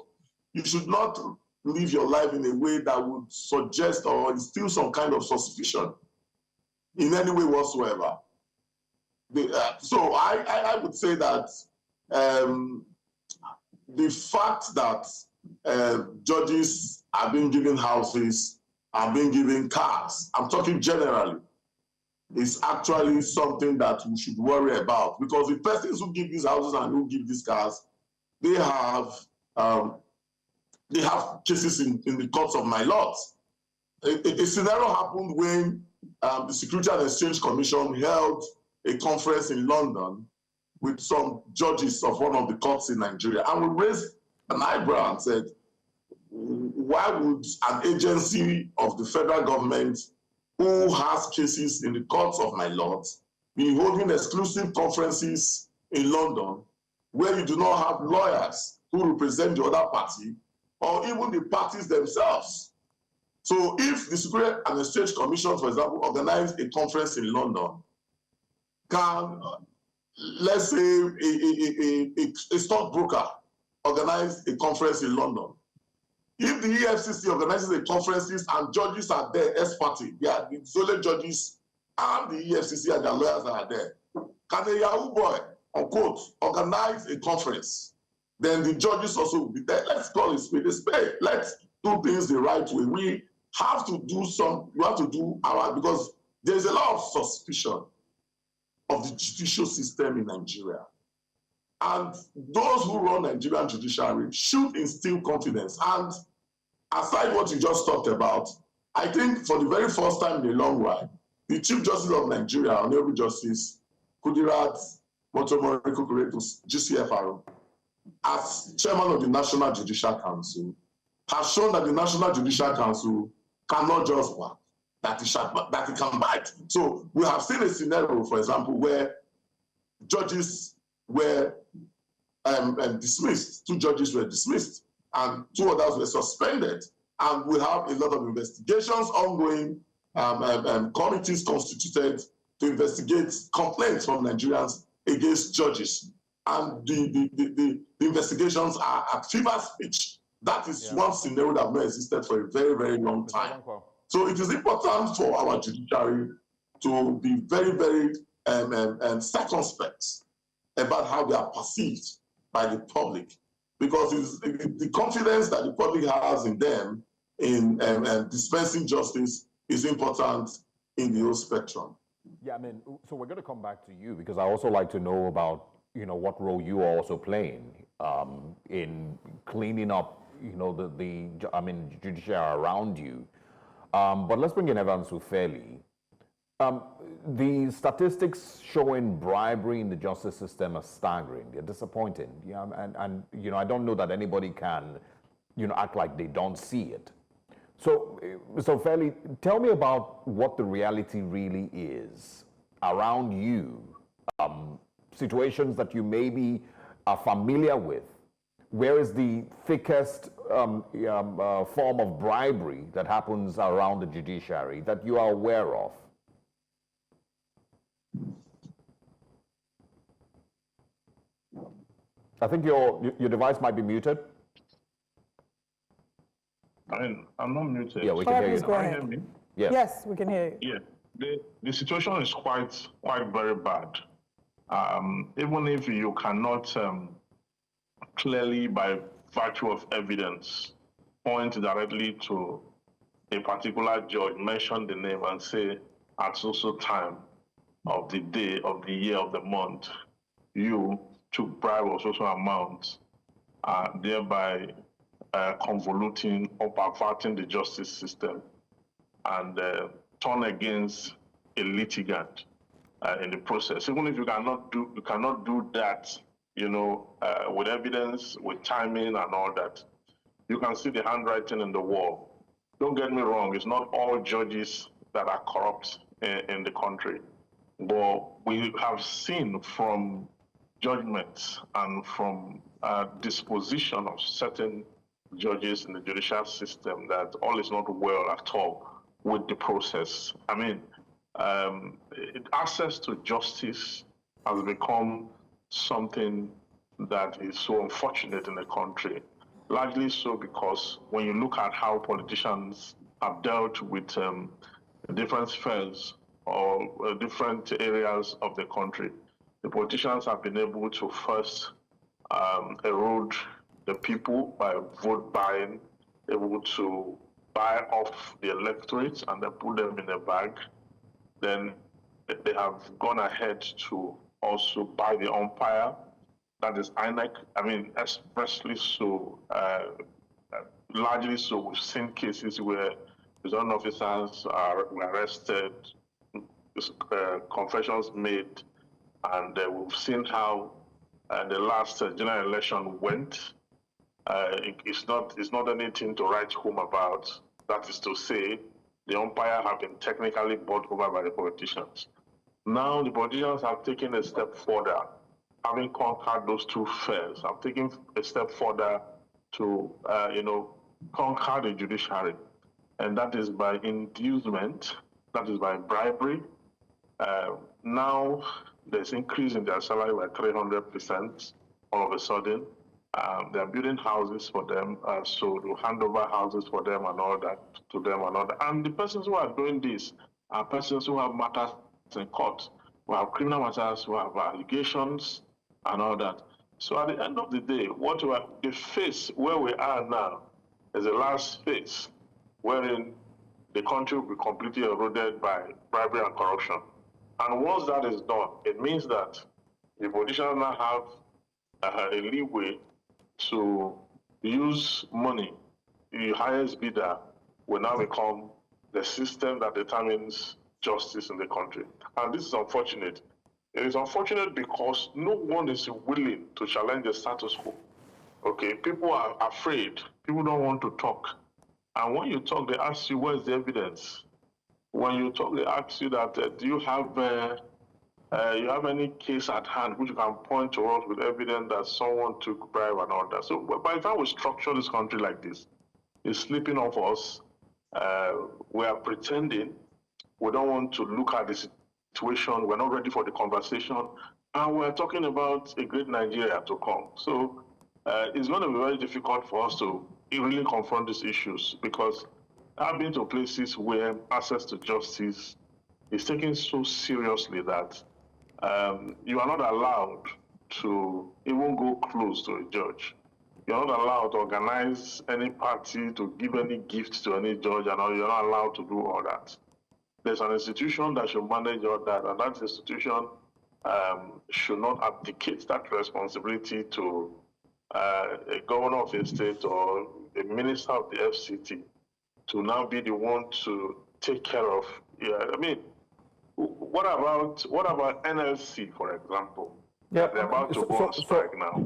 You should not live your life in a way that would suggest or instill some kind of suspicion in any way whatsoever. So I would say that the fact that judges are being given houses, are being given cars, I'm talking generally, is actually something that we should worry about, because the persons who give these houses and who give these cars, they have cases in the courts of my lord. A scenario happened when the Security and Exchange Commission held a conference in London with some judges of one of the courts in Nigeria, and we raised an eyebrow and said, why would an agency of the federal government who has cases in the courts of my lords be holding exclusive conferences in London where you do not have lawyers who represent the other party or even the parties themselves? So if the Security and Exchange Commission, for example, organized a conference in London, can, let's say, a stockbroker organize a conference in London, if the EFCC organizes a conferences and judges are there, ex parte, they are the solely judges and the EFCC and their lawyers are there, can a Yahoo boy, unquote, organize a conference? Then the judges also will be there. Let's call it spade a spade. Let's do things the right way. We have to do because there's a lot of suspicion of the judicial system in Nigeria. And those who run Nigerian judiciary should instill confidence. And aside what you just talked about, I think for the very first time in a long while, the Chief Justice of Nigeria, Honorable Justice Kudirat Motomori Kukuretu, GCFR, as chairman of the National Judicial Council, has shown that the National Judicial Council cannot just work, that it can bite. So we have seen a scenario, for example, where judges were dismissed. 2 judges were dismissed, and 2 others were suspended. And we have a lot of investigations ongoing, committees constituted to investigate complaints from Nigerians against judges. And the investigations are at fever pitch. That is one scenario that has not existed for a very, very long time. So it is important for our judiciary to be very, very circumspect about how they are perceived by the public, because the confidence that the public has in them in dispensing justice is important in the whole spectrum.
Yeah, I mean, so we're going to come back to you, because I also like to know about, what role you are also playing in cleaning up, the judiciary around you. But let's bring in Evans Ufeli. The statistics showing bribery in the justice system are staggering. They're disappointing. Yeah, and I don't know that anybody can, act like they don't see it. So Ufeli, tell me about what the reality really is around you. Situations that you maybe are familiar with. Where is the thickest form of bribery that happens around the judiciary that you are aware of? I think your device might be muted.
I'm not muted.
Yeah, we can hear you.
Go ahead. Yes, we can hear you.
Yeah, the situation is quite very bad. Even if you cannot clearly, by virtue of evidence, point directly to a particular judge, mention the name and say, at so time of the day, of the year, of the month, you took bribe of so amount, thereby convoluting or perverting the justice system and turn against a litigant in the process. Even if you cannot do that, with evidence, with timing and all that, you can see the handwriting in the wall. Don't get me wrong, it's not all judges that are corrupt in the country, but we have seen from judgments and from disposition of certain judges in the judicial system that all is not well at all with the process. I mean, access to justice has become something that is so unfortunate in the country, largely so because when you look at how politicians have dealt with different spheres or different areas of the country, the politicians have been able to first erode the people by vote buying, able to buy off the electorate and then put them in a bag. Then they have gone ahead to also buy the umpire, that is INEC. I mean, especially so, largely so, we've seen cases where return officers were arrested, confessions made, and we've seen how the last general election went. It's not anything to write home about. That is to say, the umpire have been technically bought over by the politicians. Now the politicians have taken a step further, having conquered those two fears. Have taken a step further to, conquer the judiciary, and that is by inducement, that is by bribery. Now there's increase in their salary by 300% all of a sudden. They're building houses for them, so to hand over houses for them and all that to them and all that. And the persons who are doing this are persons who have matters in court, who have criminal matters, who have allegations and all that. So at the end of the day, the phase where we are now is the last phase wherein the country will be completely eroded by bribery and corruption. And once that is done, it means that the politicians now have a leeway to use money. The highest bidder will now become the system that determines justice in the country. And this is unfortunate. It is unfortunate because no one is willing to challenge the status quo. Okay, people are afraid. People don't want to talk. And when you talk, they ask you, where's the evidence? When you talk, they ask you that, do you have any case at hand which you can point to us with evidence that someone took bribe and all that? So by the time we structure this country like this, it's slipping off us. We are pretending. We don't want to look at the situation. We're not ready for the conversation. And we're talking about a great Nigeria to come. So it's going to be very difficult for us to really confront these issues, because I've been to places where access to justice is taken so seriously that you are not allowed to even go close to a judge. You're not allowed to organize any party, to give any gift to any judge, and you're not allowed to do all that. There's an institution that should manage all that, and that institution should not abdicate that responsibility to a governor of a state or a minister of the FCT to now be the one to take care of. I mean, what about NLC, for example?
Yeah,
they're about to go on strike now.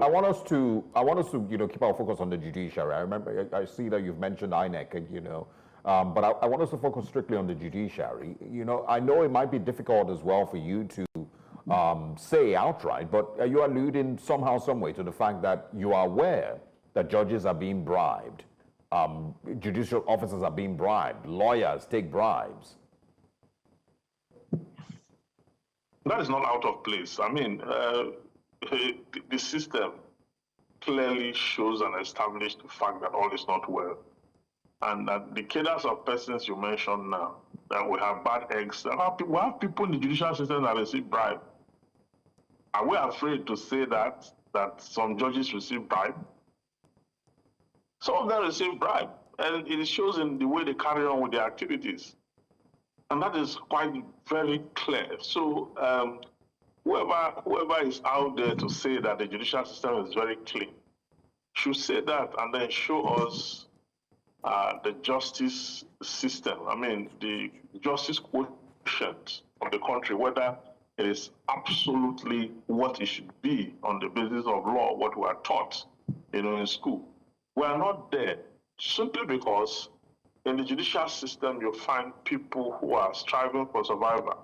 I want us to keep our focus on the judiciary. I remember, I see that you've mentioned INEC, but I want us to focus strictly on the judiciary. I know it might be difficult as well for you to say outright, but are you alluding somehow, some way to the fact that you are aware that judges are being bribed, judicial officers are being bribed, lawyers take bribes?
That is not out of place. I mean, the system clearly shows and established the fact that all is not well. And that the cadres of persons you mentioned now, that we have bad eggs, we have people in the judicial system that receive bribe. Are we afraid to say that some judges receive bribe? Some of them receive bribe, and it shows in the way they carry on with their activities. And that is quite very clear. So whoever is out there to say that the judicial system is very clean should say that and then show us the justice system. I mean, the justice quotient of the country, whether it is absolutely what it should be on the basis of law, what we are taught, in school. We are not there simply because in the judicial system, you find people who are striving for survival,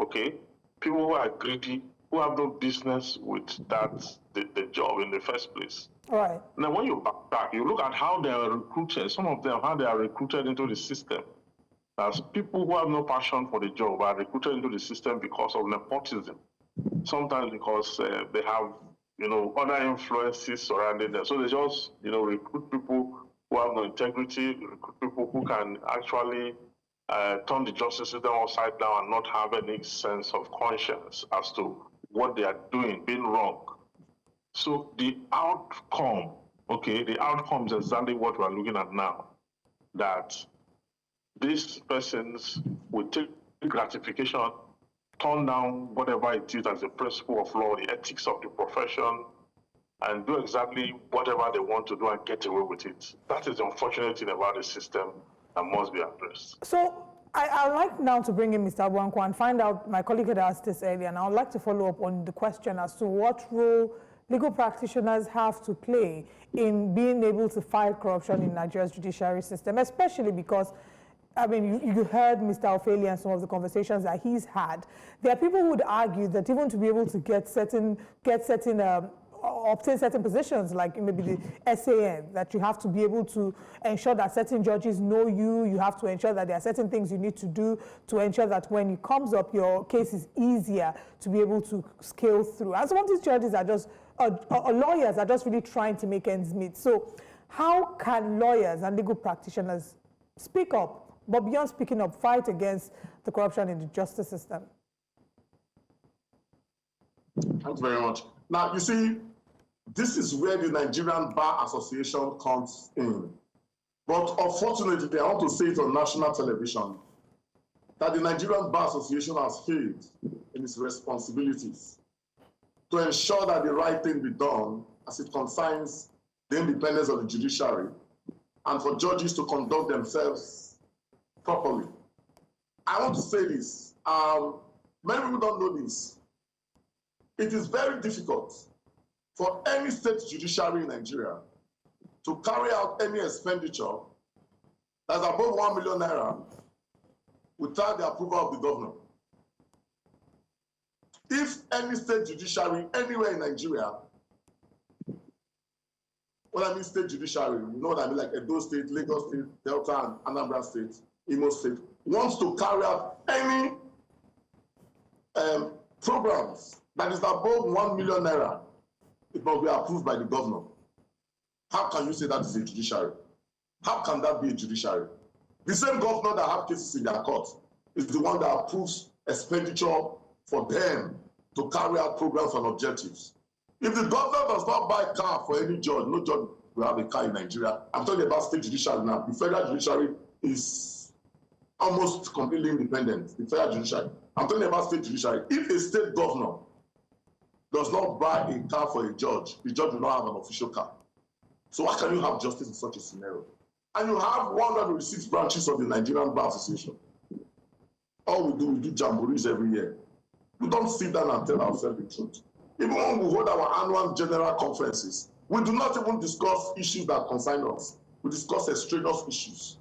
okay? People who are greedy, who have no business with the job in the first place.
All right.
Now, when you back, you look at how they are recruited, some of them, how they are recruited into the system. As people who have no passion for the job are recruited into the system because of nepotism. Sometimes because they have, other influences surrounding them. So they just, recruit people who have no integrity, recruit people who can actually turn the justice system upside down and not have any sense of conscience as to what they are doing, being wrong. So the outcome, the outcome is exactly what we're looking at now, that these persons will take gratification, turn down whatever it is as the principle of law, the ethics of the profession, and do exactly whatever they want to do and get away with it. That is the unfortunate thing about the system that must be addressed.
So I'd like now to bring in Mr. Wankwo and find out, my colleague had asked this earlier, and I would like to follow up on the question as to what role legal practitioners have to play in being able to fight corruption in Nigeria's judiciary system, especially because, I mean, you heard Mr. Ofeli and some of the conversations that he's had. There are people who would argue that even to be able to obtain certain positions, like maybe the SAN, that you have to be able to ensure that certain judges know you. You have to ensure that there are certain things you need to do to ensure that when it comes up, your case is easier to be able to scale through. And some of these judges are just, lawyers are just really trying to make ends meet. So how can lawyers and legal practitioners speak up, but beyond speaking up, fight against the corruption in the justice system?
Thanks very much. Now, you see, this is where the Nigerian Bar Association comes in. But unfortunately, I want to say it on national television, that the Nigerian Bar Association has failed in its responsibilities to ensure that the right thing be done as it concerns the independence of the judiciary and for judges to conduct themselves properly. I want to say this. Many people don't know this. It is very difficult for any state judiciary in Nigeria to carry out any expenditure that's above 1 million naira without the approval of the governor. If any state judiciary anywhere in Nigeria, when I mean state judiciary, you know what I mean, like Edo State, Lagos State, Delta, and Anambra State, Imo State, wants to carry out any programs that is above 1 million naira, it must be approved by the governor. How can you say that is a judiciary? How can that be a judiciary? The same governor that have cases in their court is the one that approves expenditure for them to carry out programs and objectives. If the governor does not buy a car for any judge, no judge will have a car in Nigeria. I'm talking about state judiciary now. The federal judiciary is almost completely independent. The federal judiciary. I'm talking about state judiciary. If a state governor does not buy a car for a judge, the judge will not have an official car. So how can you have justice in such a scenario? And you have 106 branches of the Nigerian Bar Association. All we do jamborees every year. We don't sit down and tell ourselves the truth. Even when we hold our annual general conferences, we do not even discuss issues that concern us. We discuss extraneous issues.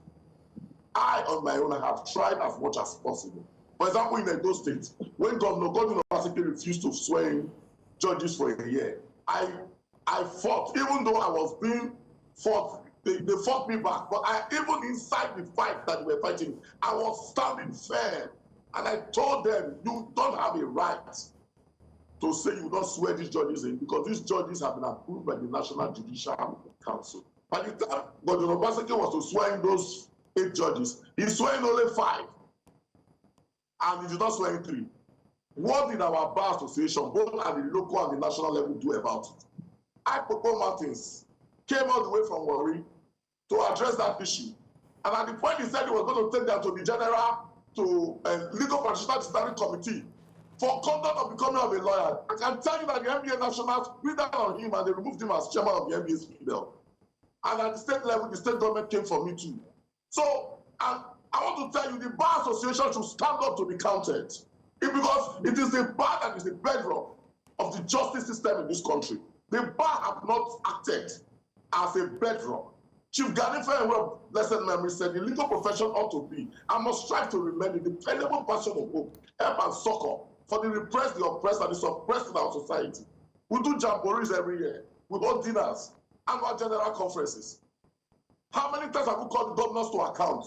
I, on my own, have tried as much as possible. For example, in Edo State, when Governor Godwin Obaseki refused to swear in judges for a year, I fought, even though I was being fought, they fought me back, but even inside the fight that we were fighting, I was standing firm. And I told them, you don't have a right to say you don't swear these judges in, because these judges have been approved by the National Judicial Council. By the time Godwin Obaseki was to swear in those 8 judges, he swore in only 5. And he did not swear in 3. What did our Bar Association, both at the local and the national level, do about it? Popo Martins came all the way from Warri to address that issue. And at the point he said he was going to take them to the legal practitioner disciplinary committee for conduct of becoming of a lawyer. I can tell you that the NBA nationals beat down on him and they removed him as chairman of the NBA's female. And at the state level, the state government came for me too. So, and I want to tell you, the Bar Association should stand up to be counted. Because it is the bar that is the bedrock of the justice system in this country. The bar have not acted as a bedrock. Chief Gani Fairwell, blessed memory, said the legal profession ought to be and must strive to remain a dependable person of hope, help and succor for the repressed, the oppressed, and the suppressed in our society. We do jamborees every year. We hold dinners, annual general conferences. How many times have we called the governors to account?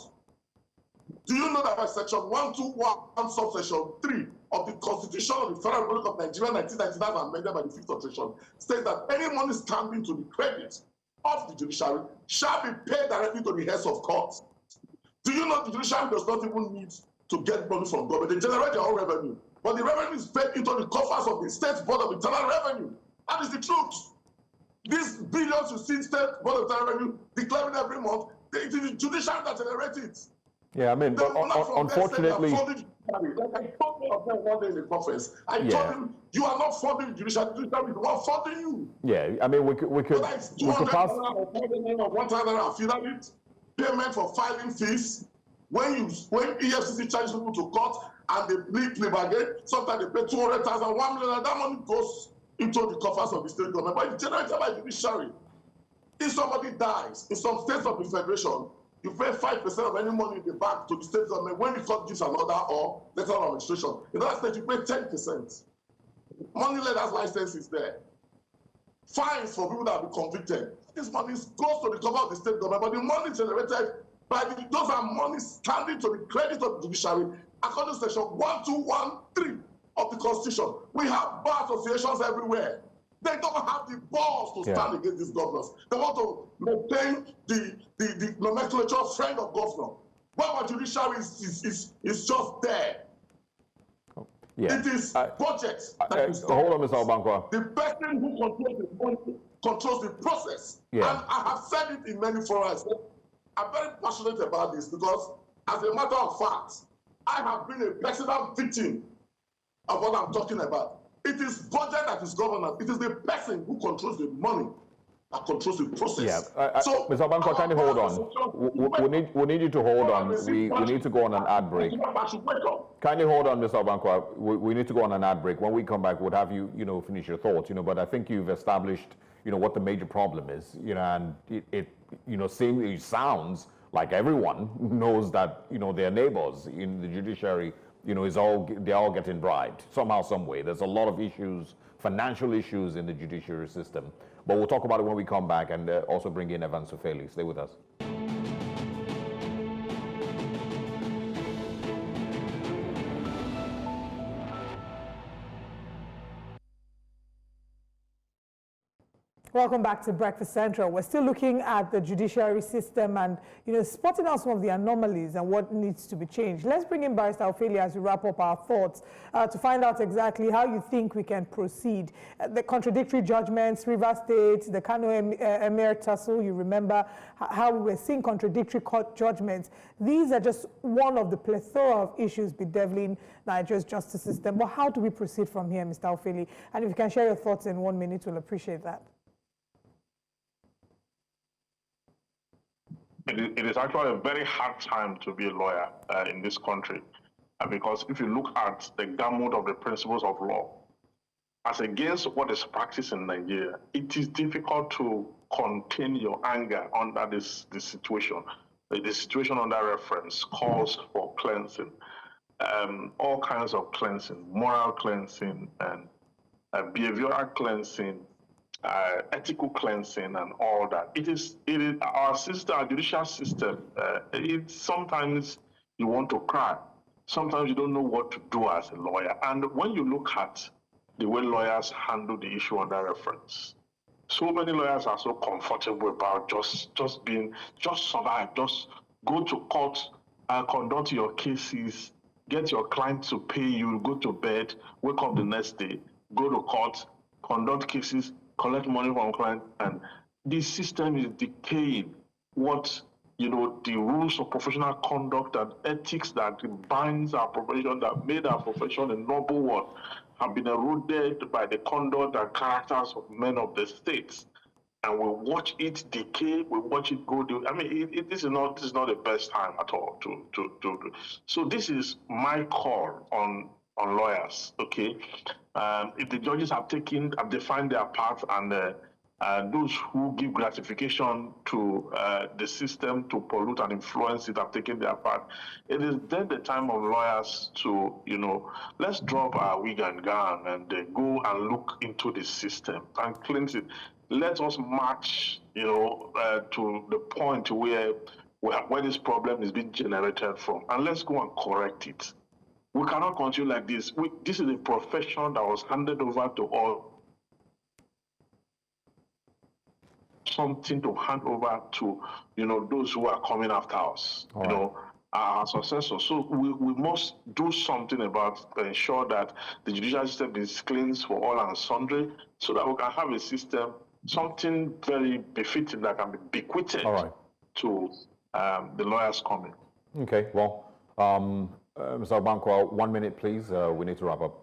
Do you know that by section 121 subsection 3 of the Constitution of the Federal Republic of Nigeria 1999 amended by the 5th alteration states that any money standing to the credit of the judiciary shall be paid directly to the heads of courts. Do you know the judiciary does not even need to get money from government? They generate their own revenue. But the revenue is paid into the coffers of the State Board of Internal Revenue. That is the truth. These billions you see State Board of Internal Revenue declaring every month, it is the judiciary that generates it.
Yeah, I mean, but unfortunately...
Like I told me of them one day in the conference. I told him, you are not funding the judiciary is the one funding you.
Yeah, I mean, we could pass...
$100 payment for filing fees. When EFCC charges people to court and they plea bargain, sometimes they pay 200,000, 1 million, that money goes into the coffers of the state government, but it's generated by the judiciary. If somebody dies in some states of the federation, you pay 5% of any money in the bank to the state government when the court gives an order or letter of administration. In other states, you pay 10%. Money lenders license is there. Fines for people that have been convicted. This money goes to the cover of the state government, but the money generated by those are money standing to the credit of the judiciary according to section 1213 of the Constitution. We have bar associations everywhere. They don't have the balls to stand against these governors. They want to maintain the nomenclature friend of governor. While our judiciary is just there.
Yeah.
It is budgets.
Hold on, Mr. Obankwa.
The person who controls the money controls the process. Yeah. And I have said it in many forums. I'm very passionate about this because, as a matter of fact, I have been a personal victim of what I'm talking about. It is budget that is governance. It is the person who controls the money that controls the process.
Yeah, so, Mr. Obankwa, kindly hold on. We need you to hold on. We need to go on an ad break. Kindly hold on, Mr. Obankwa. We need to go on an ad break. When we come back, we'll have you, finish your thoughts. But I think you've established, what the major problem is. And it sounds like everyone knows that, their neighbors in the judiciary, they're all getting bribed somehow, some way. There's a lot of issues, financial issues in the judiciary system. But we'll talk about it when we come back and also bring in Evans Ofeli. Stay with us.
Welcome back to Breakfast Central. We're still looking at the judiciary system and, spotting out some of the anomalies and what needs to be changed. Let's bring in Barrister Ofeli as we wrap up our thoughts to find out exactly how you think we can proceed. The contradictory judgments, River State, the Kano Emir tussle, you remember how we were seeing contradictory court judgments. These are just one of the plethora of issues bedeviling Nigeria's justice system. But how do we proceed from here, Mr. Ofeli? And if you can share your thoughts in 1 minute, we'll appreciate that.
It is actually a very hard time to be a lawyer in this country because if you look at the gamut of the principles of law, as against what is practiced in Nigeria, it is difficult to contain your anger under this situation. The situation under reference calls for cleansing, all kinds of cleansing, moral cleansing and behavioral cleansing, ethical cleansing and all that. It is our system, our judicial system. Sometimes you want to cry. Sometimes you don't know what to do as a lawyer. And when you look at the way lawyers handle the issue under reference, so many lawyers are so comfortable about just survive, just go to court, conduct your cases, get your client to pay you, go to bed, wake up the next day, go to court, conduct cases, collect money from clients, and this system is decaying what, the rules of professional conduct and ethics that binds our profession, that made our profession a noble one, have been eroded by the conduct and characters of men of the states. And we watch it decay, we watch it go down. I mean, this is not the best time at all to. So this is my call on lawyers, okay? If the judges have defined their part and those who give gratification to the system to pollute and influence it have taken their part, it is then the time of lawyers to, let's drop our wig and gown and go and look into the system and cleanse it. Let us march, to the point where this problem is being generated from, and let's go and correct it. We cannot continue like this. This is a profession that was handed over to all. Something to hand over to, those who are coming after us. our successors. So we must do something about to ensure that the judicial system is cleansed for all and sundry, so that we can have a system, something very befitting that can be bequeathed to the lawyers coming.
Okay, well, Mr. Obankwa, 1 minute, please. We need to wrap up.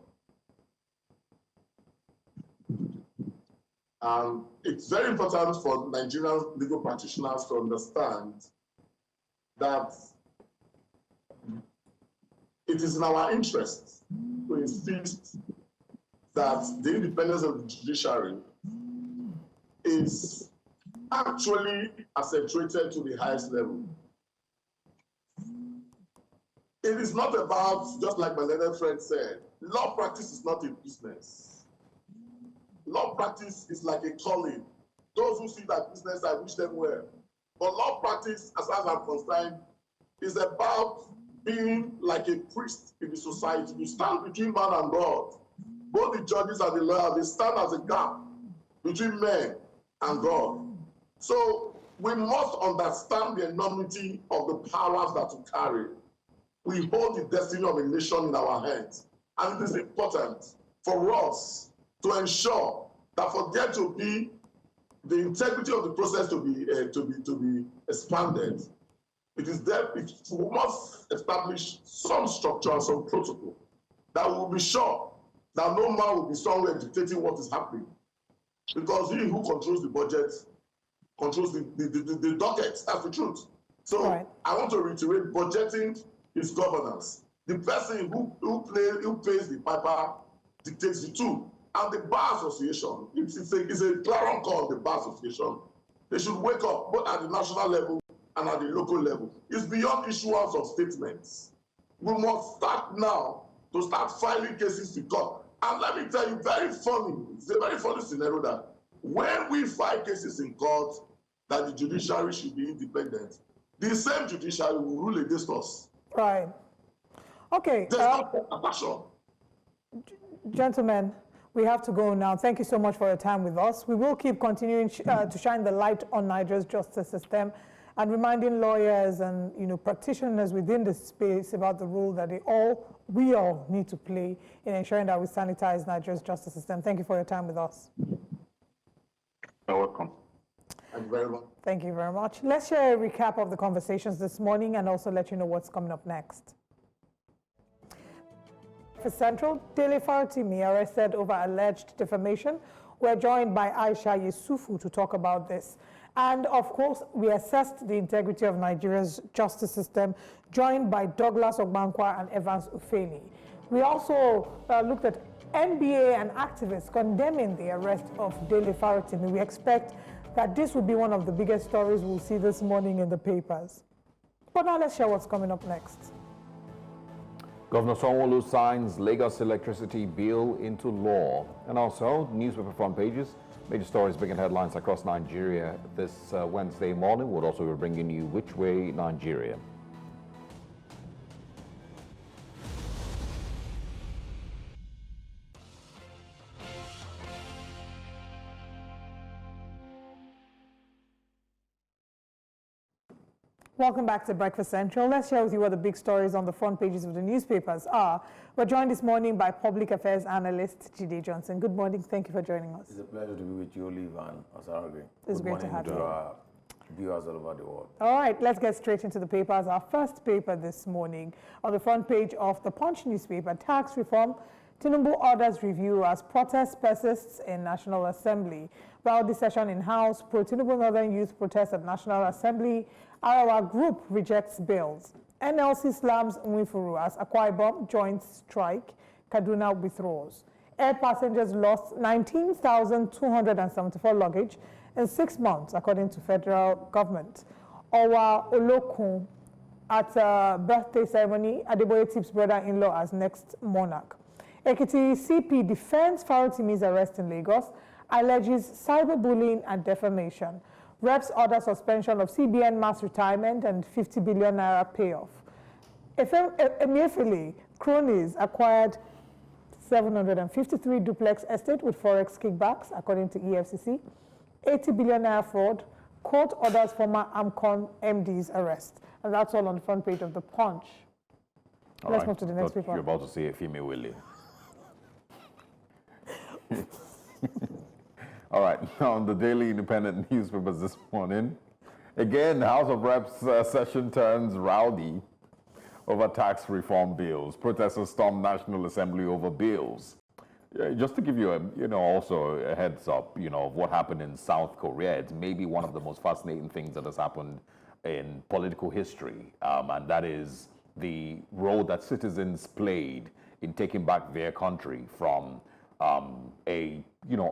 It's very important for Nigerian legal practitioners to understand that it is in our interest to insist that the independence of the judiciary is actually accentuated to the highest level. It is not about, just like my learned friend said, law practice is not a business. Law practice is like a calling. Those who see that business, I wish them well. But law practice, as far as I'm concerned, is about being like a priest in the society. You stand between man and God. Both the judges and the lawyers, they stand as a gap between men and God. So we must understand the enormity of the powers that we carry. We hold the destiny of a nation in our hands. And it is important for us to ensure that for there to be the integrity of the process to be expanded, it is there, we must establish some structure and some protocol that will be sure that no man will be somewhere dictating what is happening. Because he who controls the budget controls the docket. That's the truth. So I want to reiterate, budgeting is governance. The person who pays the piper dictates the tune. And the Bar Association, it's a clarion call on the Bar Association. They should wake up both at the national level and at the local level. It's beyond issuance of statements. We must start now to start filing cases to court. And let me tell you, it's a very funny scenario that when we file cases in court that the judiciary should be independent, the same judiciary will rule against us.
Right. Okay.
There's no passion.
Gentlemen, we have to go now. Thank you so much for your time with us. We will keep continuing to shine the light on Nigeria's justice system and reminding lawyers and practitioners within this space about the role that we all need to play in ensuring that we sanitize Nigeria's justice system. Thank you for your time with us.
You're welcome.
Thank you very much.
Thank you very much. Let's share a recap of the conversations this morning and also let you know what's coming up next. For Central, Dele Farotimi arrested over alleged defamation. We're joined by Aisha Yusufu to talk about this. And of course, we assessed the integrity of Nigeria's justice system, joined by Douglas Ogbankwa and Evans Ufeli. We also looked at NBA and activists condemning the arrest of Dele Farotimi. We expect that this will be one of the biggest stories we'll see this morning in the papers. But now let's share what's coming up next.
Governor Sanwo-Olu signs Lagos electricity bill into law. And also, newspaper front pages, major stories bringing headlines across Nigeria this Wednesday morning. We'll also be bringing you Which Way Nigeria.
Welcome back to Breakfast Central. Let's share with you what the big stories on the front pages of the newspapers are. We're joined this morning by public affairs analyst Jide Johnson. Good morning. Thank you for joining us.
It's a pleasure to be with you, Olive and Osarage.
It's great to have you.
Good morning to our viewers all over the world.
All right, let's get straight into the papers. Our first paper this morning on the front page of the Punch newspaper, tax reform. Tinubu orders review as protest persists in National Assembly. Rowdy session in House, pro-Tinubu Northern Youth protest at National Assembly. Arawa Group rejects bills. NLC slams Nwifuru as Akwa Ibom joins strike. Kaduna withdraws. Air passengers lost 19,274 luggage in 6 months, according to federal government. Owa Olokun at a birthday ceremony, Adeboye tips brother-in-law as next monarch. Ekiti CP defends Farotimi's arrest in Lagos, alleges cyberbullying and defamation. Reps order suspension of CBN mass retirement and 50 billion naira payoff. Emefiele cronies acquired 753 duplex estate with forex kickbacks, according to EFCC. 80 billion naira fraud. Court orders former AMCON MD's arrest. And that's all on the front page of the Punch. Let's move to the next paper.
You're about to say a female Willie. All right, now on the Daily Independent newspapers this morning, again, House of Reps session turns rowdy over tax reform bills. Protesters storm National Assembly over bills. Just to give you also a heads up, of what happened in South Korea, it's maybe one of the most fascinating things that has happened in political history, and that is the role that citizens played in taking back their country from a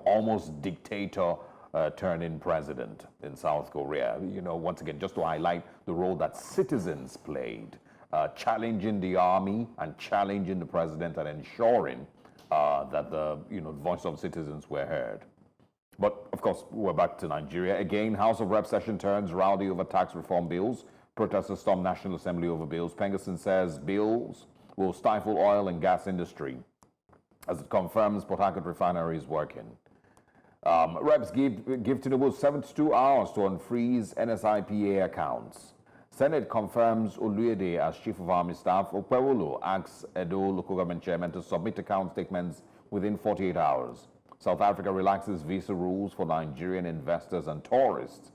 almost dictator turning president in South Korea. Once again, just to highlight the role that citizens played, challenging the army and challenging the president and ensuring that the voice of citizens were heard. But of course, we're back to Nigeria. Again, House of Rep session turns rowdy over tax reform bills. Protesters storm National Assembly over bills. Pengerson says bills will stifle oil and gas industry as it confirms Port Harcourt refinery is working. Reps give Tinubu 72 hours to unfreeze NSIPA accounts. Senate confirms Oluyede as Chief of Army Staff. Okpewolo asks Edo local government chairman to submit account statements within 48 hours. South Africa relaxes visa rules for Nigerian investors and tourists.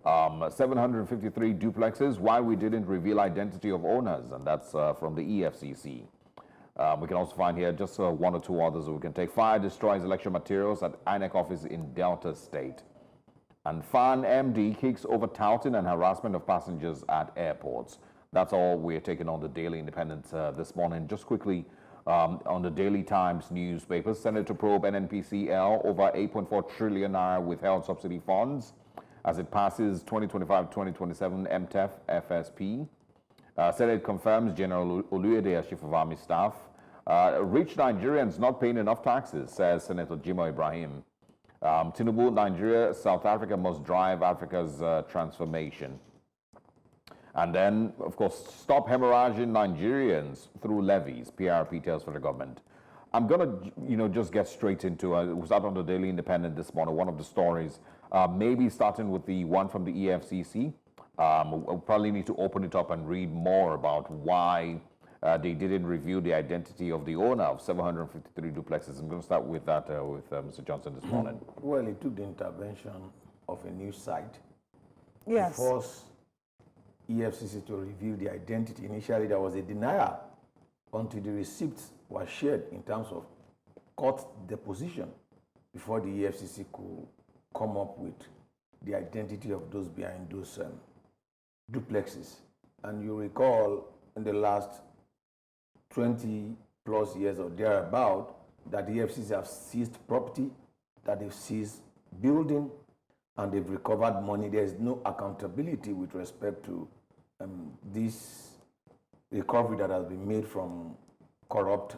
753 duplexes, why we didn't reveal identity of owners, and that's from the EFCC. We can also find here just one or two others that we can take. Fire destroys election materials at INEC office in Delta State. And FAN MD kicks over touting and harassment of passengers at airports. That's all we're taking on the Daily Independent this morning. Just quickly, on the Daily Times newspaper, Senate to probe NNPCL over 8.4 trillion naira withheld subsidy funds as it passes 2025-2027 MTEF FSP. Senate confirms General Oluyede as Chief of Army Staff. Rich Nigerians not paying enough taxes, says Senator Jimo Ibrahim. Tinubu, Nigeria, South Africa must drive Africa's transformation. And then, of course, stop hemorrhaging Nigerians through levies, PRP tells for the government. I'm going to, just get straight into it. It was out on the Daily Independent this morning, one of the stories, maybe starting with the one from the EFCC. We'll probably need to open it up and read more about why they didn't review the identity of the owner of 753 duplexes. I'm going to start with that with Mr. Johnson this morning.
Well, it took the intervention of a news site
Yes.
to force EFCC to reveal the identity. Initially, there was a denial until the receipts were shared in terms of court deposition before the EFCC could come up with the identity of those behind those duplexes. And you recall in the last 20 plus years or thereabout that the EFCC have seized property, that they've seized building, and they've recovered money. There's no accountability with respect to this recovery that has been made from corrupt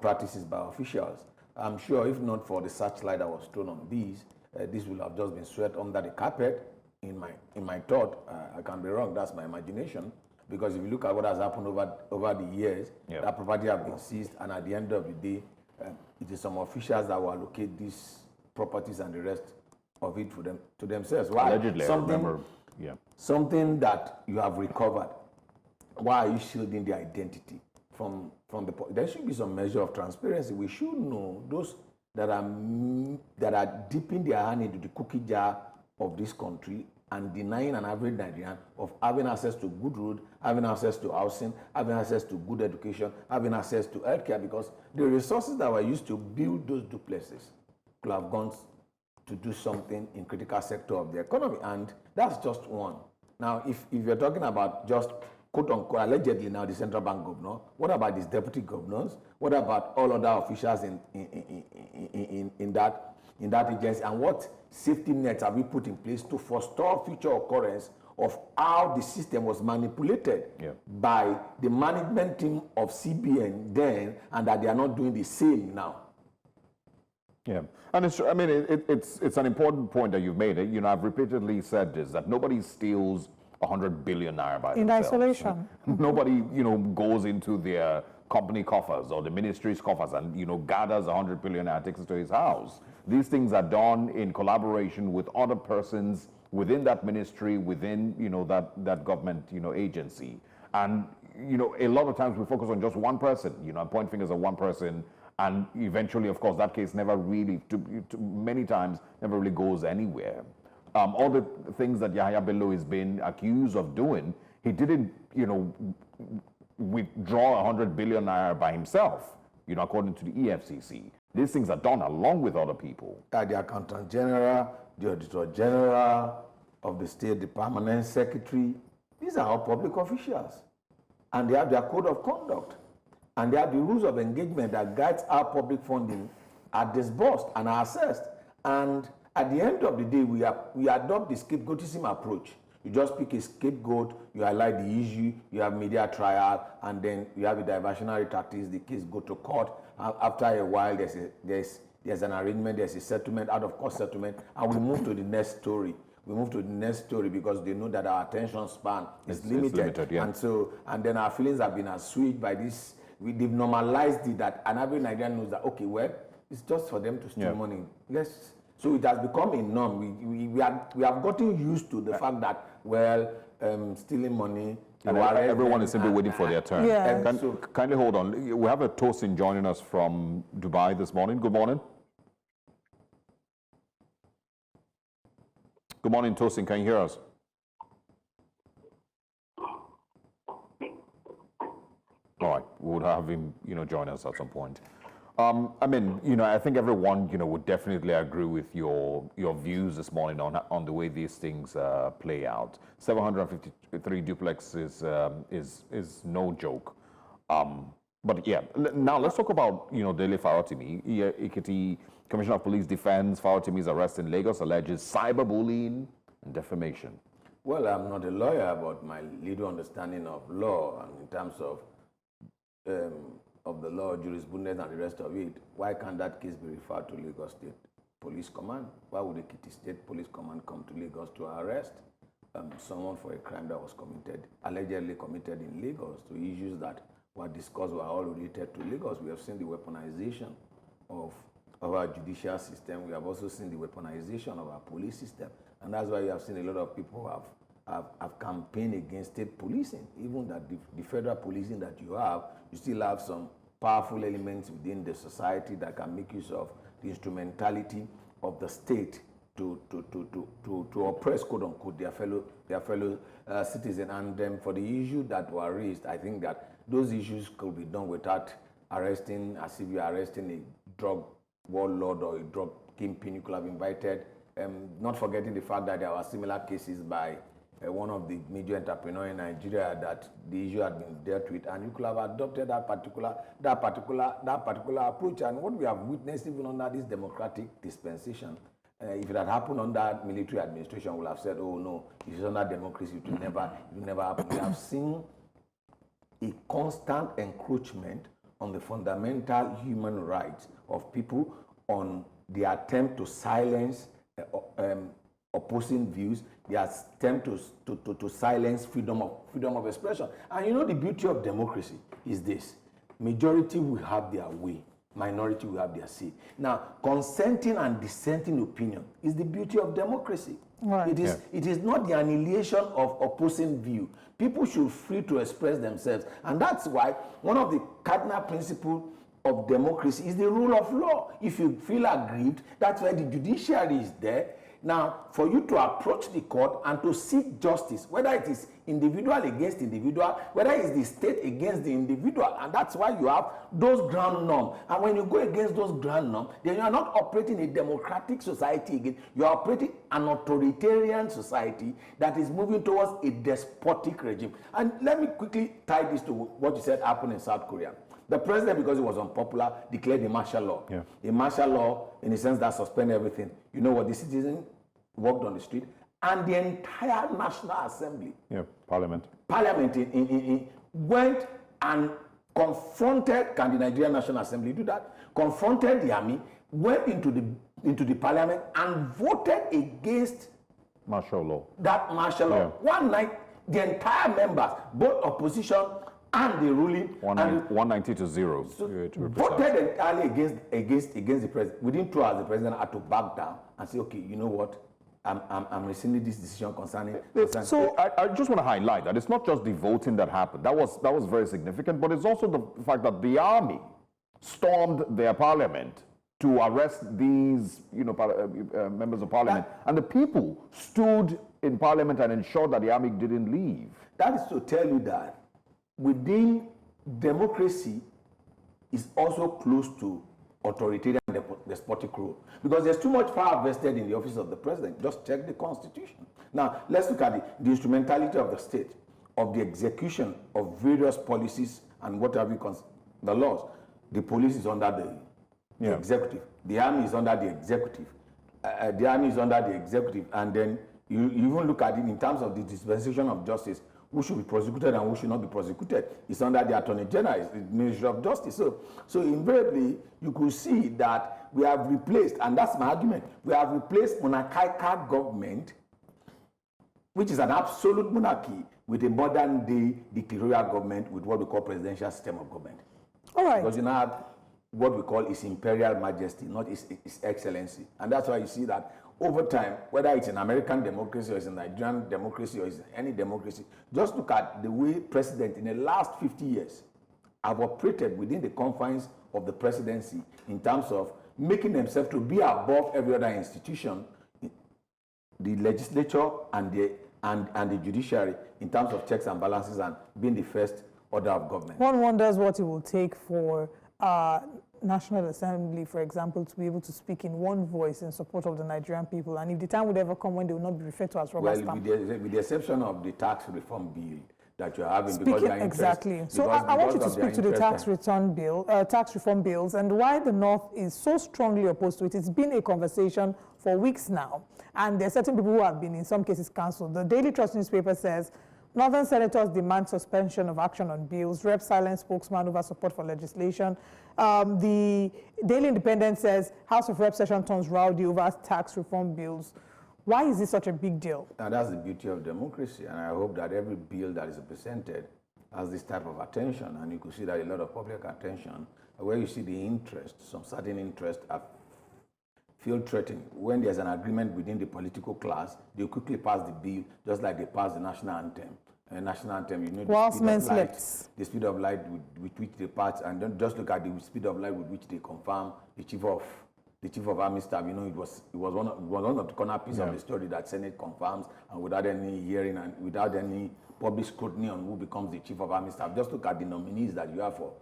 practices by officials. I'm sure if not for the searchlight that was thrown on these, this will have just been swept under the carpet. In my thought, I can be wrong. That's my imagination. Because if you look at what has happened over the years, that property has been seized, and at the end of the day, it is some officials that will allocate these properties and the rest of it to themselves. Why?
Allegedly,
Something that you have recovered. Why are you shielding the identity from the? There should be some measure of transparency. We should know those that are dipping their hand into the cookie jar of this country and denying an average Nigerian of having access to good road, having access to housing, having access to good education, having access to healthcare, because the resources that were used to build those duplexes could have gone to do something in critical sector of the economy, and that's just one. Now, if you're talking about just quote unquote allegedly now the central bank governor, what about these deputy governors? What about all other officials in that agency, and what safety nets have we put in place to forestall future occurrence of how the system was manipulated by the management team of CBN then, and that they are not doing the same now?
Yeah, and it's an important point that you've made. I've repeatedly said this, that nobody steals 100 billion naira by themselves.
In isolation.
Nobody, goes into their company coffers or the ministry's coffers and, gathers 100 billion naira, takes it to his house. These things are done in collaboration with other persons within that ministry, within, that government, agency. And, a lot of times we focus on just one person, and point fingers at one person. And eventually, of course, that case never really, many times, never really goes anywhere. All the things that Yahaya Bello is being accused of doing, he didn't, withdraw 100 billion naira by himself, according to the EFCC. These things are done along with other people.
The Accountant General, the Auditor General of the State, the Permanent Secretary, these are all public officials. And they have their code of conduct. And they have the rules of engagement that guides how public funding are disbursed and are assessed. And at the end of the day, we adopt the scapegoatism approach. You just pick a scapegoat, you highlight the issue, you have media trial, and then you have a diversionary tactics, the case go to court. After a while, there's an arrangement, there's a settlement, out of court settlement, and we move to the next story. We move to the next story because they know that our attention span is limited. Yeah. And then our feelings have been assuaged by this. They've normalized it that, and every Nigerian knows that, okay, well, it's just for them to steal money. So it has become a norm. We have gotten used to the fact that, stealing money.
And everyone is simply waiting for their turn.
Yeah.
Kindly hold on. We have a Tosin joining us from Dubai this morning. Good morning. Good morning, Tosin. Can you hear us? All right. We would have him, join us at some point. I think everyone, would definitely agree with your views this morning on the way these things play out. 753 duplexes is no joke. But yeah, now let's talk about, Dele Farotimi, Ekiti Commissioner of Police Defense. Farotimi's arrest in Lagos alleges cyberbullying and defamation.
Well, I'm not a lawyer, but my little understanding of law and in terms of the law, jurisprudence, and the rest of it, why can't that case be referred to Lagos State Police Command? Why would the Ekiti State Police Command come to Lagos to arrest someone for a crime that was allegedly committed in Lagos? To issues that were discussed were all related to Lagos. We have seen the weaponization of our judicial system. We have also seen the weaponization of our police system. And that's why you have seen a lot of people have campaigned against state policing. Even that the federal policing that you still have some powerful elements within the society that can make use of the instrumentality of the state to oppress, quote unquote, their fellow citizen. And then for the issue that were raised, I think that those issues could be done without arresting, as if you are arresting a drug warlord or a drug kingpin. You could have invited, not forgetting the fact that there were similar cases by one of the major entrepreneurs in Nigeria that the issue had been dealt with, and you could have adopted that particular approach. And what we have witnessed even under this democratic dispensation, if it had happened under military administration, we would have said, oh no, if it's under democracy, it will never happen. We have seen a constant encroachment on the fundamental human rights of people, on the attempt to silence opposing views, the attempt to silence freedom of expression. And the beauty of democracy is this: majority will have their way, minority will have their say. Now, consenting and dissenting opinion is the beauty of democracy. Right. It is not the annihilation of opposing view. People should free to express themselves. And that's why one of the cardinal principles of democracy is the rule of law. If you feel aggrieved, that's why the judiciary is there. Now, for you to approach the court and to seek justice, whether it is individual against individual, whether it's the state against the individual, and that's why you have those ground norms. And when you go against those ground norms, then you are not operating a democratic society again. You are operating an authoritarian society that is moving towards a despotic regime. And let me quickly tie this to what you said happened in South Korea. The president, because it was unpopular, declared a martial law. Yeah. A martial law, in the sense that suspended everything. You know what? The citizens walked on the street, and the entire National Assembly,
Parliament
went and confronted. Can the Nigerian National Assembly do that? Confronted the army, went into the Parliament, and voted against
martial law.
That martial law. Yeah. One night, the entire members, both opposition and the ruling,
190 to 0.
So voted entirely against the president. Within 2 hours, the president had to back down and say, okay, you know what? I'm rescinding this decision concerning.
So I just want to highlight that it's not just the voting that happened. That was very significant, but it's also the fact that the army stormed their parliament to arrest these, members of parliament, and the people stood in parliament and ensured that the army didn't leave.
That is to tell you that within democracy is also close to authoritarian despotic rule, because there's too much power vested in the office of the president. Just check the constitution. Now let's look at the instrumentality of the state, of the execution of various policies and what have you, the laws. The police is under the executive, the army is under the executive, and then you even look at it in terms of the dispensation of justice. Who should be prosecuted and who should not be prosecuted? It's under the Attorney General, it's the Ministry of Justice. So invariably, you could see that we have replaced, and that's my argument, we have replaced monarchical government, which is an absolute monarchy, with a modern day dictatorial government with what we call presidential system of government.
All right.
Because you now have what we call His Imperial Majesty, not His Excellency. And that's why you see that over time, whether it's an American democracy or it's a Nigerian democracy or it's any democracy, just look at the way presidents in the last 50 years have operated within the confines of the presidency in terms of making themselves to be above every other institution, the legislature and the judiciary, in terms of checks and balances and being the first order of government.
One wonders what it will take for National Assembly, for example, to be able to speak in one voice in support of the Nigerian people, and if the time would ever come when they will not be referred to as rubber stamp.
With the exception of the tax reform bill that you're having,
Exactly. So I want you to speak to the tax reform bills, and why the North is so strongly opposed to it. It's been a conversation for weeks now, and there are certain people who have been, in some cases, cancelled. The Daily Trust newspaper says Northern senators demand suspension of action on bills. Rep silent spokesman over support for legislation. The Daily Independent says House of Rep session turns rowdy over tax reform bills. Why is this such a big deal?
And that's the beauty of democracy. And I hope that every bill that is presented has this type of attention. And you could see that a lot of public attention, where you see the interest, some certain interest feel threatened. When there's an agreement within the political class, they quickly pass the bill, just like they pass the national anthem. National anthem, you know, the speed of light with which they pass, and don't just look at the speed of light with which they confirm the chief of army staff. You know, it was one of the corner pieces of the story that Senate confirms, and without any hearing and without any public scrutiny on who becomes the chief of army staff. Just look at the nominees that you have for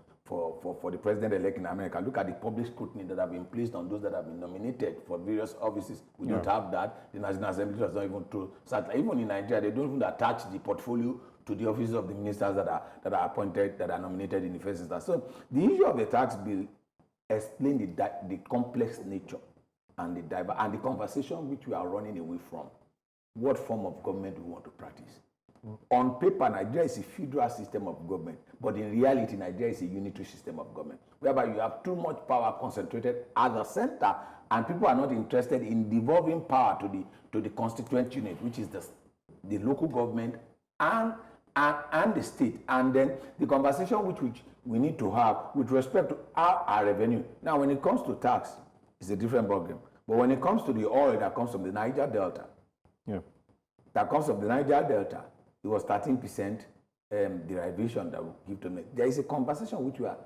the president-elect in America. Look at the public scrutiny that have been placed on those that have been nominated for various offices. We don't have that. The National Assembly does not even do. Even in Nigeria, they don't even attach the portfolio to the offices of the ministers that are appointed, that are nominated in the first instance. So the issue of the tax bill explains the complex nature and the conversation which we are running away from. What form of government we want to practice? On paper, Nigeria is a federal system of government, but in reality, Nigeria is a unitary system of government, whereby you have too much power concentrated at the center, and people are not interested in devolving power to the constituent unit, which is the local government and the state. And then the conversation which we need to have with respect to our revenue. Now, when it comes to tax, it's a different ballgame. But when it comes to the oil that comes from the Niger Delta, it was 13% derivation that we give to me. There is a conversation which we are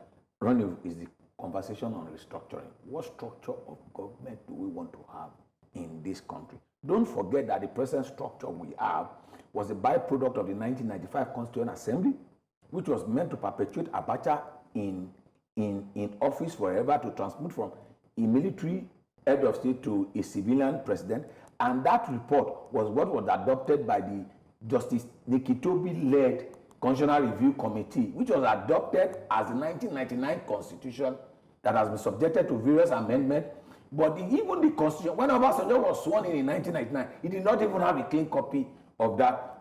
running, is the conversation on restructuring. What structure of government do we want to have in this country? Don't forget that the present structure we have was a byproduct of the 1995 Constituent Assembly, which was meant to perpetuate Abacha in office forever, to transmit from a military head of state to a civilian president. And that report was what was adopted by the Justice Nikitobi-led Constitutional Review Committee, which was adopted as the 1999 Constitution that has been subjected to various amendments. But even the Constitution, when Obasanjo was sworn in 1999, he did not even have a clean copy of that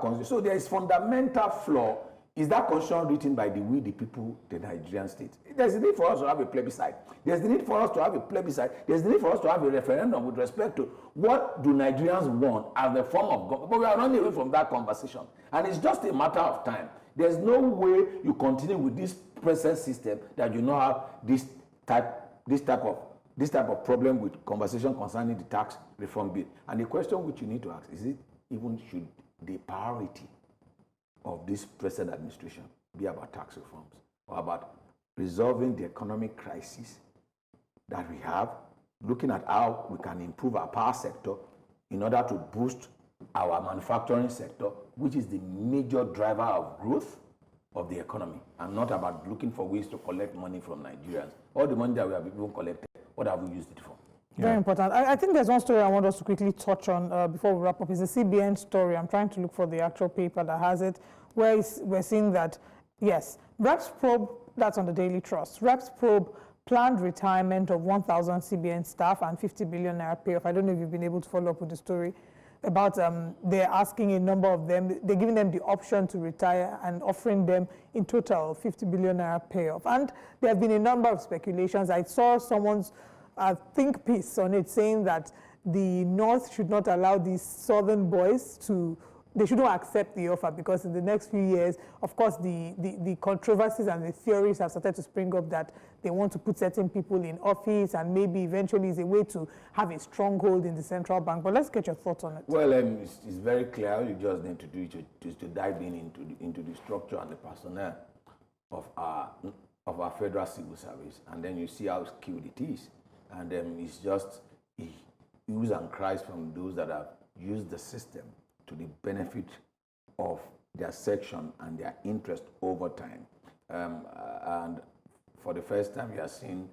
Constitution. So there is fundamental flaw. Is that Constitution written by we, the people, the Nigerian state? There's a need for us to have a plebiscite. There's the need for us to have a plebiscite. There's the need for us to have a referendum with respect to what do Nigerians want as the form of government. But we are running away from that conversation. And it's just a matter of time. There's no way you continue with this present system that you not have this type this type of problem with conversation concerning the tax reform bill. And the question which you need to ask, is it even should the priority of this present administration be about tax reforms or about resolving the economic crisis that we have, looking at how we can improve our power sector in order to boost our manufacturing sector, which is the major driver of growth of the economy, and not about looking for ways to collect money from Nigerians. All the money that we have even collected, what have we used it for?
Very important. I think there's one story I want us to quickly touch on before we wrap up. It's a CBN story. I'm trying to look for the actual paper that has it, where we're seeing that, yes, Reps probe, that's on the Daily Trust, Reps probe planned retirement of 1,000 CBN staff and 50 billion naira payoff. I don't know if you've been able to follow up with the story about they're asking a number of them, they're giving them the option to retire and offering them in total 50 billion naira payoff. And there have been a number of speculations. I saw someone's think piece on it saying that the North should not allow these Southern boys to, they shouldn't accept the offer because in the next few years, of course, the controversies and the theories have started to spring up that they want to put certain people in office and maybe eventually is a way to have a stronghold in the central bank. But let's get your thoughts on it.
Well, it's very clear. You just need to do it to dive into the structure and the personnel of our federal civil service, and then you see how skilled it is. And it's just hues and cries from those that have used the system to the benefit of their section and their interest over time. And for the first time, you are seeing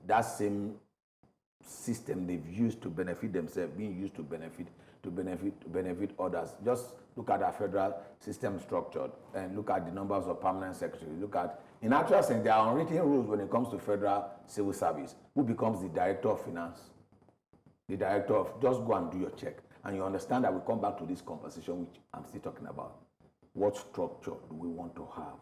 that same system they've used to benefit themselves being used to benefit others. Just look at our federal system structure and look at the numbers of permanent secretaries. Look at, in actual sense, there are unwritten rules when it comes to federal civil service. Who becomes the director of finance? The director of, just go and do your check. And you understand that we come back to this conversation, which I'm still talking about. What structure do we want to have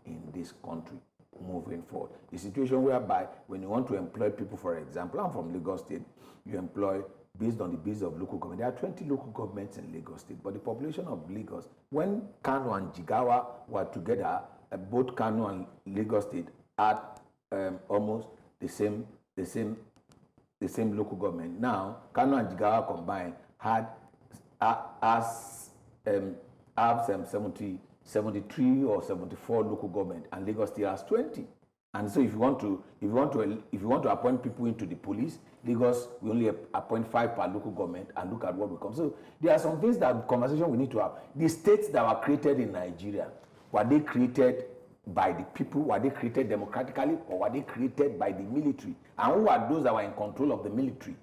in this country moving forward? The situation whereby when you want to employ people, for example, I'm from Lagos State, you employ based on the basis of local government. There are 20 local governments in Lagos State, but the population of Lagos, when Kano and Jigawa were together, both Kano and Lagos State had almost the same local government. Now, Kano and Jigawa combined had 73 or 74 local government, and Lagos State has 20. And so, if you want to appoint people into the police, Lagos we only appoint 5 per local government, and look at what will come. So there are some things that conversation we need to have. The states that were created in Nigeria, were they created by the people? Were they created democratically, or were they created by the military? And who are those that were in control of the military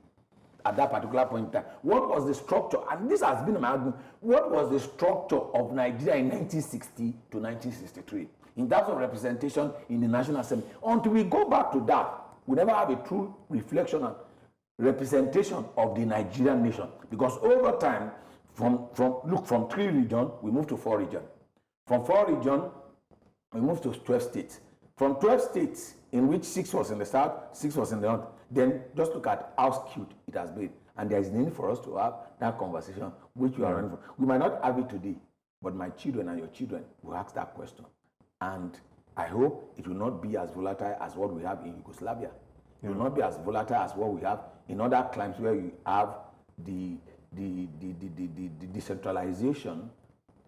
at that particular point in time? What was the structure? And this has been my argument. What was the structure of Nigeria in 1960 to 1963 in terms of representation in the National Assembly? Until we go back to that, we never have a true reflection and representation of the Nigerian nation. Because over time, from 3 regions, we moved to 4 regions. From 4 regions, we moved to 12 states. From 12 states, in which 6 was in the south, 6 was in the north, then just look at how skewed it has been. And there is need for us to have that conversation which we are running for. We might not have it today, but my children and your children will ask that question. And I hope it will not be as volatile as what we have in Yugoslavia. It will not be as volatile as what we have in other climes where you have the decentralization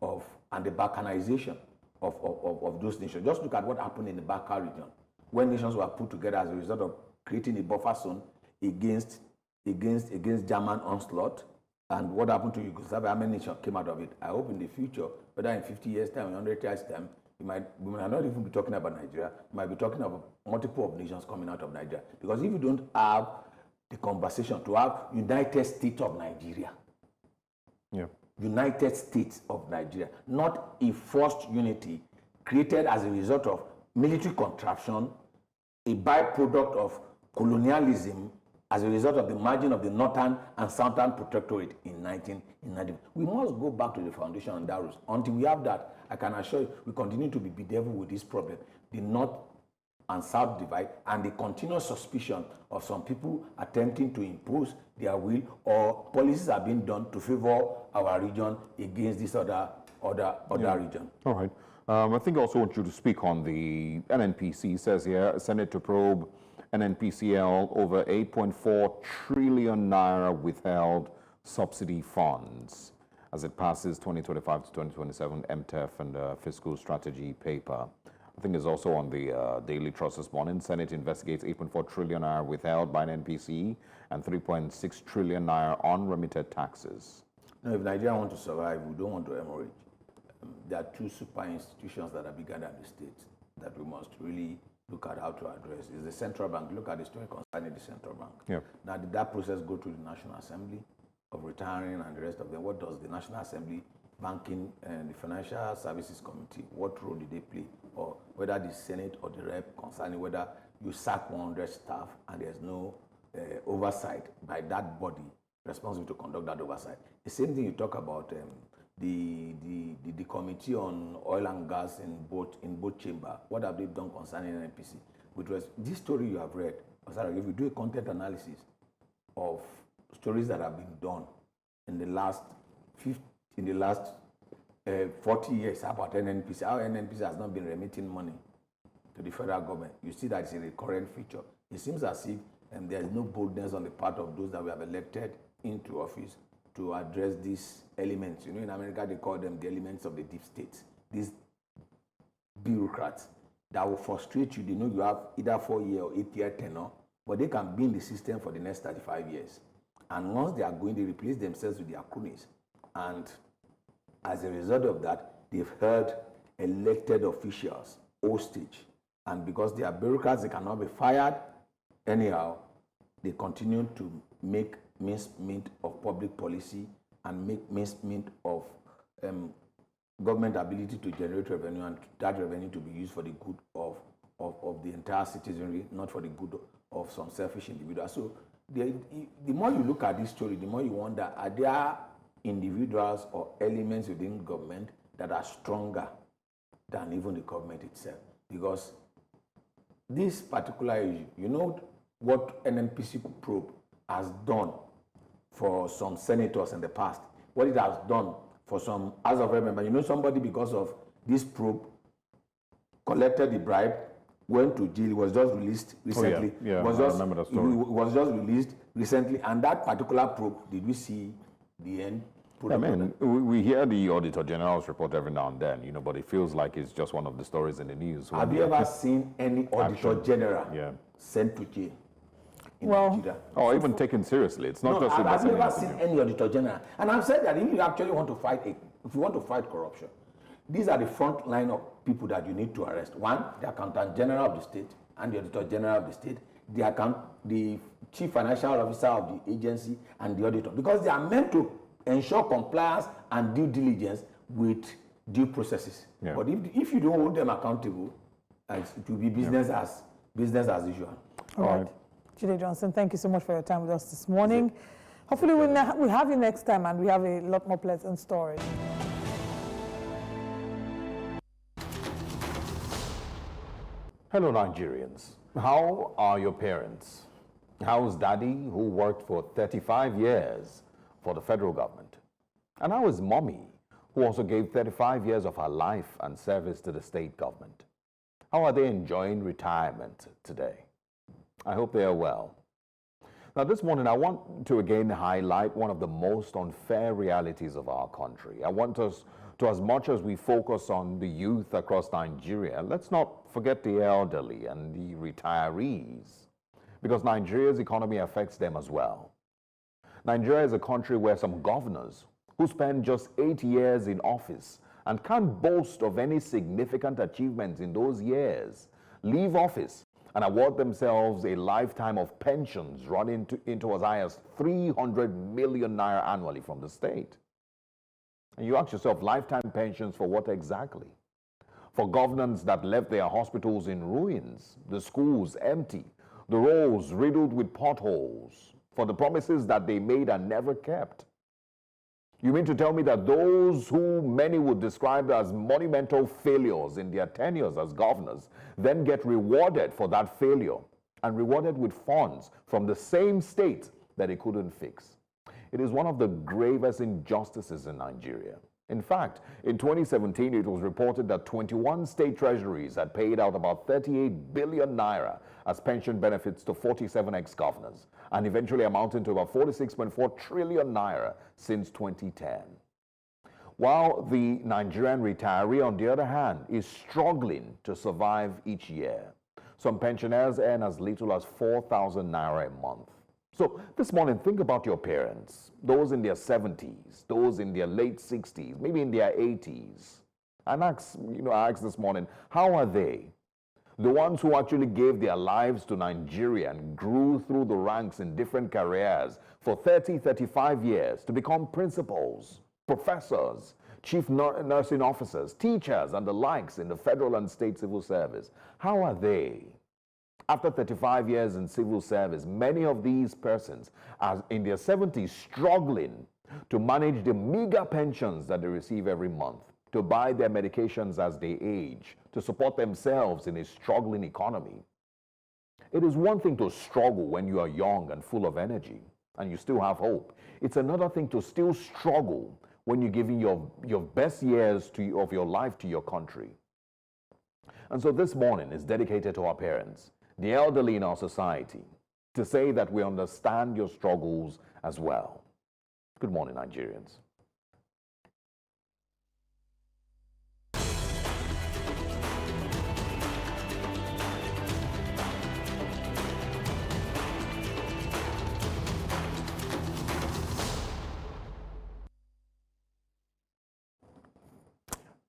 of and the balkanization of those nations. Just look at what happened in the Balkan region, when nations were put together as a result of creating a buffer zone against German onslaught, and what happened to Yugoslavia, how many nations came out of it. I hope in the future, whether in 50 years' time, 100 years' time, we might not even be talking about Nigeria. We might be talking about multiple of nations coming out of Nigeria. Because if you don't have the conversation to have United States of Nigeria, United States of Nigeria, not a forced unity created as a result of military contraption, a byproduct of colonialism as a result of the merging of the Northern and Southern Protectorate in 1990. We must go back to the foundation and that rules. Until we have that, I can assure you, we continue to be bedeviled with this problem, the North and South divide, and the continuous suspicion of some people attempting to impose their will, or policies are being done to favor our region against this other region.
All right. I think I also want you to speak on the NNPC. It says here, Senate to probe NNPCL over 8.4 trillion naira withheld subsidy funds as it passes 2025 to 2027 MTEF and fiscal strategy paper. I think it's also on the Daily Trust this morning. Senate investigates 8.4 trillion naira withheld by NNPC and 3.6 trillion naira unremitted taxes.
Now, if Nigeria want to survive, we don't want to hemorrhage. There are two super institutions that are bigger than the state that we must really look at how to address. Is the central bank. Look at the story concerning the central bank.
Yeah.
Now, did that process go through the National Assembly of retiring and the rest of them? What does the National Assembly, Banking and the Financial Services Committee, what role did they play? Or whether the Senate or the Rep concerning whether you sack 100 staff and there's no oversight by that body responsible to conduct that oversight. The same thing you talk about the committee on oil and gas in both chamber. What have they done concerning NNPC? This story you have read, if you do a content analysis of stories that have been done in the last 40 years about NNPC, how NNPC has not been remitting money to the federal government, you see that it's a recurrent feature. It seems as if there is no boldness on the part of those that we have elected into office to address these elements. You know, in America, they call them the elements of the deep state. These bureaucrats that will frustrate you. They know you have either 4-year or 8-year tenure, but they can be in the system for the next 35 years. And once they are going, they replace themselves with their cronies. And as a result of that, they've held elected officials hostage. And because they are bureaucrats, they cannot be fired anyhow. They continue to make mincemeat of public policy and make mincemeat of government ability to generate revenue, and that revenue to be used for the good of the entire citizenry, not for the good of some selfish individuals. So the more you look at this story, the more you wonder, are there individuals or elements within government that are stronger than even the government itself? Because this particular issue, you know what NNPC probe has done for some senators in the past, what it has done for some House of Rep members. You know, somebody, because of this probe, collected the bribe, went to jail, was just released recently.
Oh, yeah. I remember that story.
Was just released recently, and that particular probe, did we see the end?
I mean, we hear the Auditor General's report every now and then, you know, but it feels like it's just one of the stories in the news.
Have you ever seen any Auditor General sent to jail?
Or even taken seriously. It's not just.
I've never seen any Auditor General, and I've said that if you actually want to fight if you want to fight corruption, these are the front line of people that you need to arrest. One, the Accountant General of the state and the Auditor General of the state, the Chief Financial Officer of the agency, and the auditor, because they are meant to ensure compliance and due diligence with due processes. Yeah. But if you don't hold them accountable, it will be business as usual.
All right. Jide Johnson, thank you so much for your time with us this morning. Hopefully we'll have you next time, and we have a lot more pleasant stories.
Hello, Nigerians. How are your parents? How's Daddy, who worked for 35 years for the federal government? And how is Mommy, who also gave 35 years of her life and service to the state government? How are they enjoying retirement today? I hope they are well. Now, this morning, I want to again highlight one of the most unfair realities of our country. I want us to, as much as we focus on the youth across Nigeria, let's not forget the elderly and the retirees, because Nigeria's economy affects them as well. Nigeria is a country where some governors who spend just 8 years in office and can't boast of any significant achievements in those years leave office and award themselves a lifetime of pensions running into as high as 300 million naira annually from the state. And you ask yourself, lifetime pensions for what exactly? For governance that left their hospitals in ruins, the schools empty, the roads riddled with potholes, for the promises that they made and never kept. You mean to tell me that those who many would describe as monumental failures in their tenures as governors then get rewarded for that failure, and rewarded with funds from the same state that they couldn't fix? It is one of the gravest injustices in Nigeria. In fact, in 2017, it was reported that 21 state treasuries had paid out about 38 billion naira as pension benefits to 47 ex-governors, and eventually amounting to about 46.4 trillion naira since 2010. While the Nigerian retiree, on the other hand, is struggling to survive each year. Some pensioners earn as little as 4,000 naira a month. So this morning, think about your parents, those in their 70s, those in their late 60s, maybe in their 80s. And I asked this morning, how are they? The ones who actually gave their lives to Nigeria and grew through the ranks in different careers for 30, 35 years to become principals, professors, chief nursing officers, teachers, and the likes in the federal and state civil service. How are they? After 35 years in civil service, many of these persons are in their 70s struggling to manage the meager pensions that they receive every month, to buy their medications as they age, to support themselves in a struggling economy. It is one thing to struggle when you are young and full of energy and you still have hope. It's another thing to still struggle when you're giving your best years of your life to your country. And so this morning is dedicated to our parents, the elderly in our society, to say that we understand your struggles as well. Good morning, Nigerians.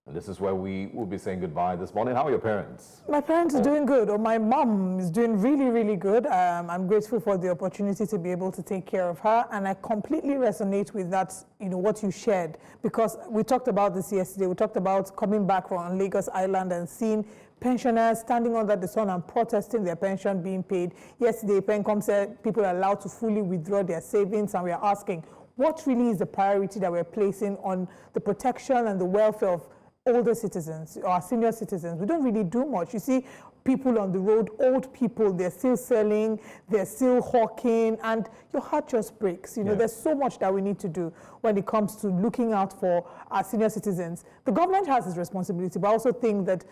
This is where we will be saying goodbye this morning. How are your parents?
My parents are doing good, or my mom is doing really, really good. I'm grateful for the opportunity to be able to take care of her, and I completely resonate with that, what you shared, because we talked about this yesterday. We talked about coming back from Lagos Island and seeing pensioners standing under the sun and protesting their pension being paid. Yesterday, PENCOM said people are allowed to fully withdraw their savings, and we are asking, what really is the priority that we're placing on the protection and the welfare of older citizens, or senior citizens? We don't really do much. You see people on the road, old people, they're still selling, they're still hawking, and your heart just breaks. There's so much that we need to do when it comes to looking out for our senior citizens. The government has its responsibility, but I also think that,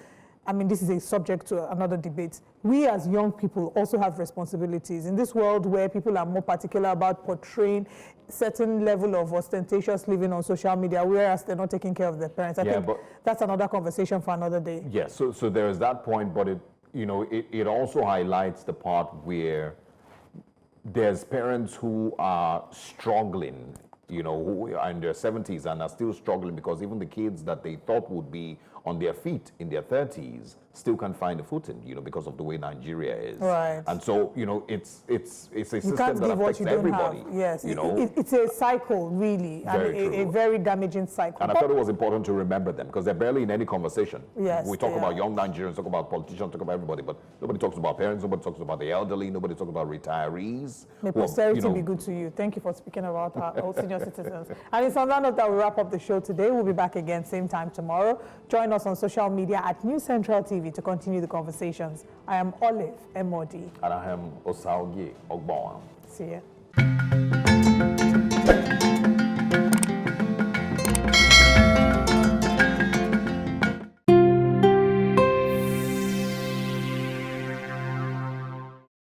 this is a subject to another debate. We as young people also have responsibilities. In this world where people are more particular about portraying certain level of ostentatious living on social media, whereas they're not taking care of their parents. I think that's another conversation for another day.
Yes, so there is that point, but it also highlights the part where there's parents who are struggling, who are in their 70s and are still struggling because even the kids that they thought would be on their feet in their 30s still can't find a footing, because of the way Nigeria is.
Right.
And so, it's a system
that affects
everybody.
Yes, it's a cycle, really, a very damaging cycle.
And I thought it was important to remember them because they're barely in any conversation.
Yes,
we talk about young Nigerians, talk about politicians, talk about everybody, but nobody talks about parents, nobody talks about the elderly, nobody talks about retirees.
May posterity be good to you. Thank you for speaking about our senior citizens. And it's on that note that we wrap up the show today. We'll be back again same time tomorrow. Join us on social media at News Central TV to continue the conversations. I am Olive Emodi.
And I am Osaogie Ogbawa.
See ya.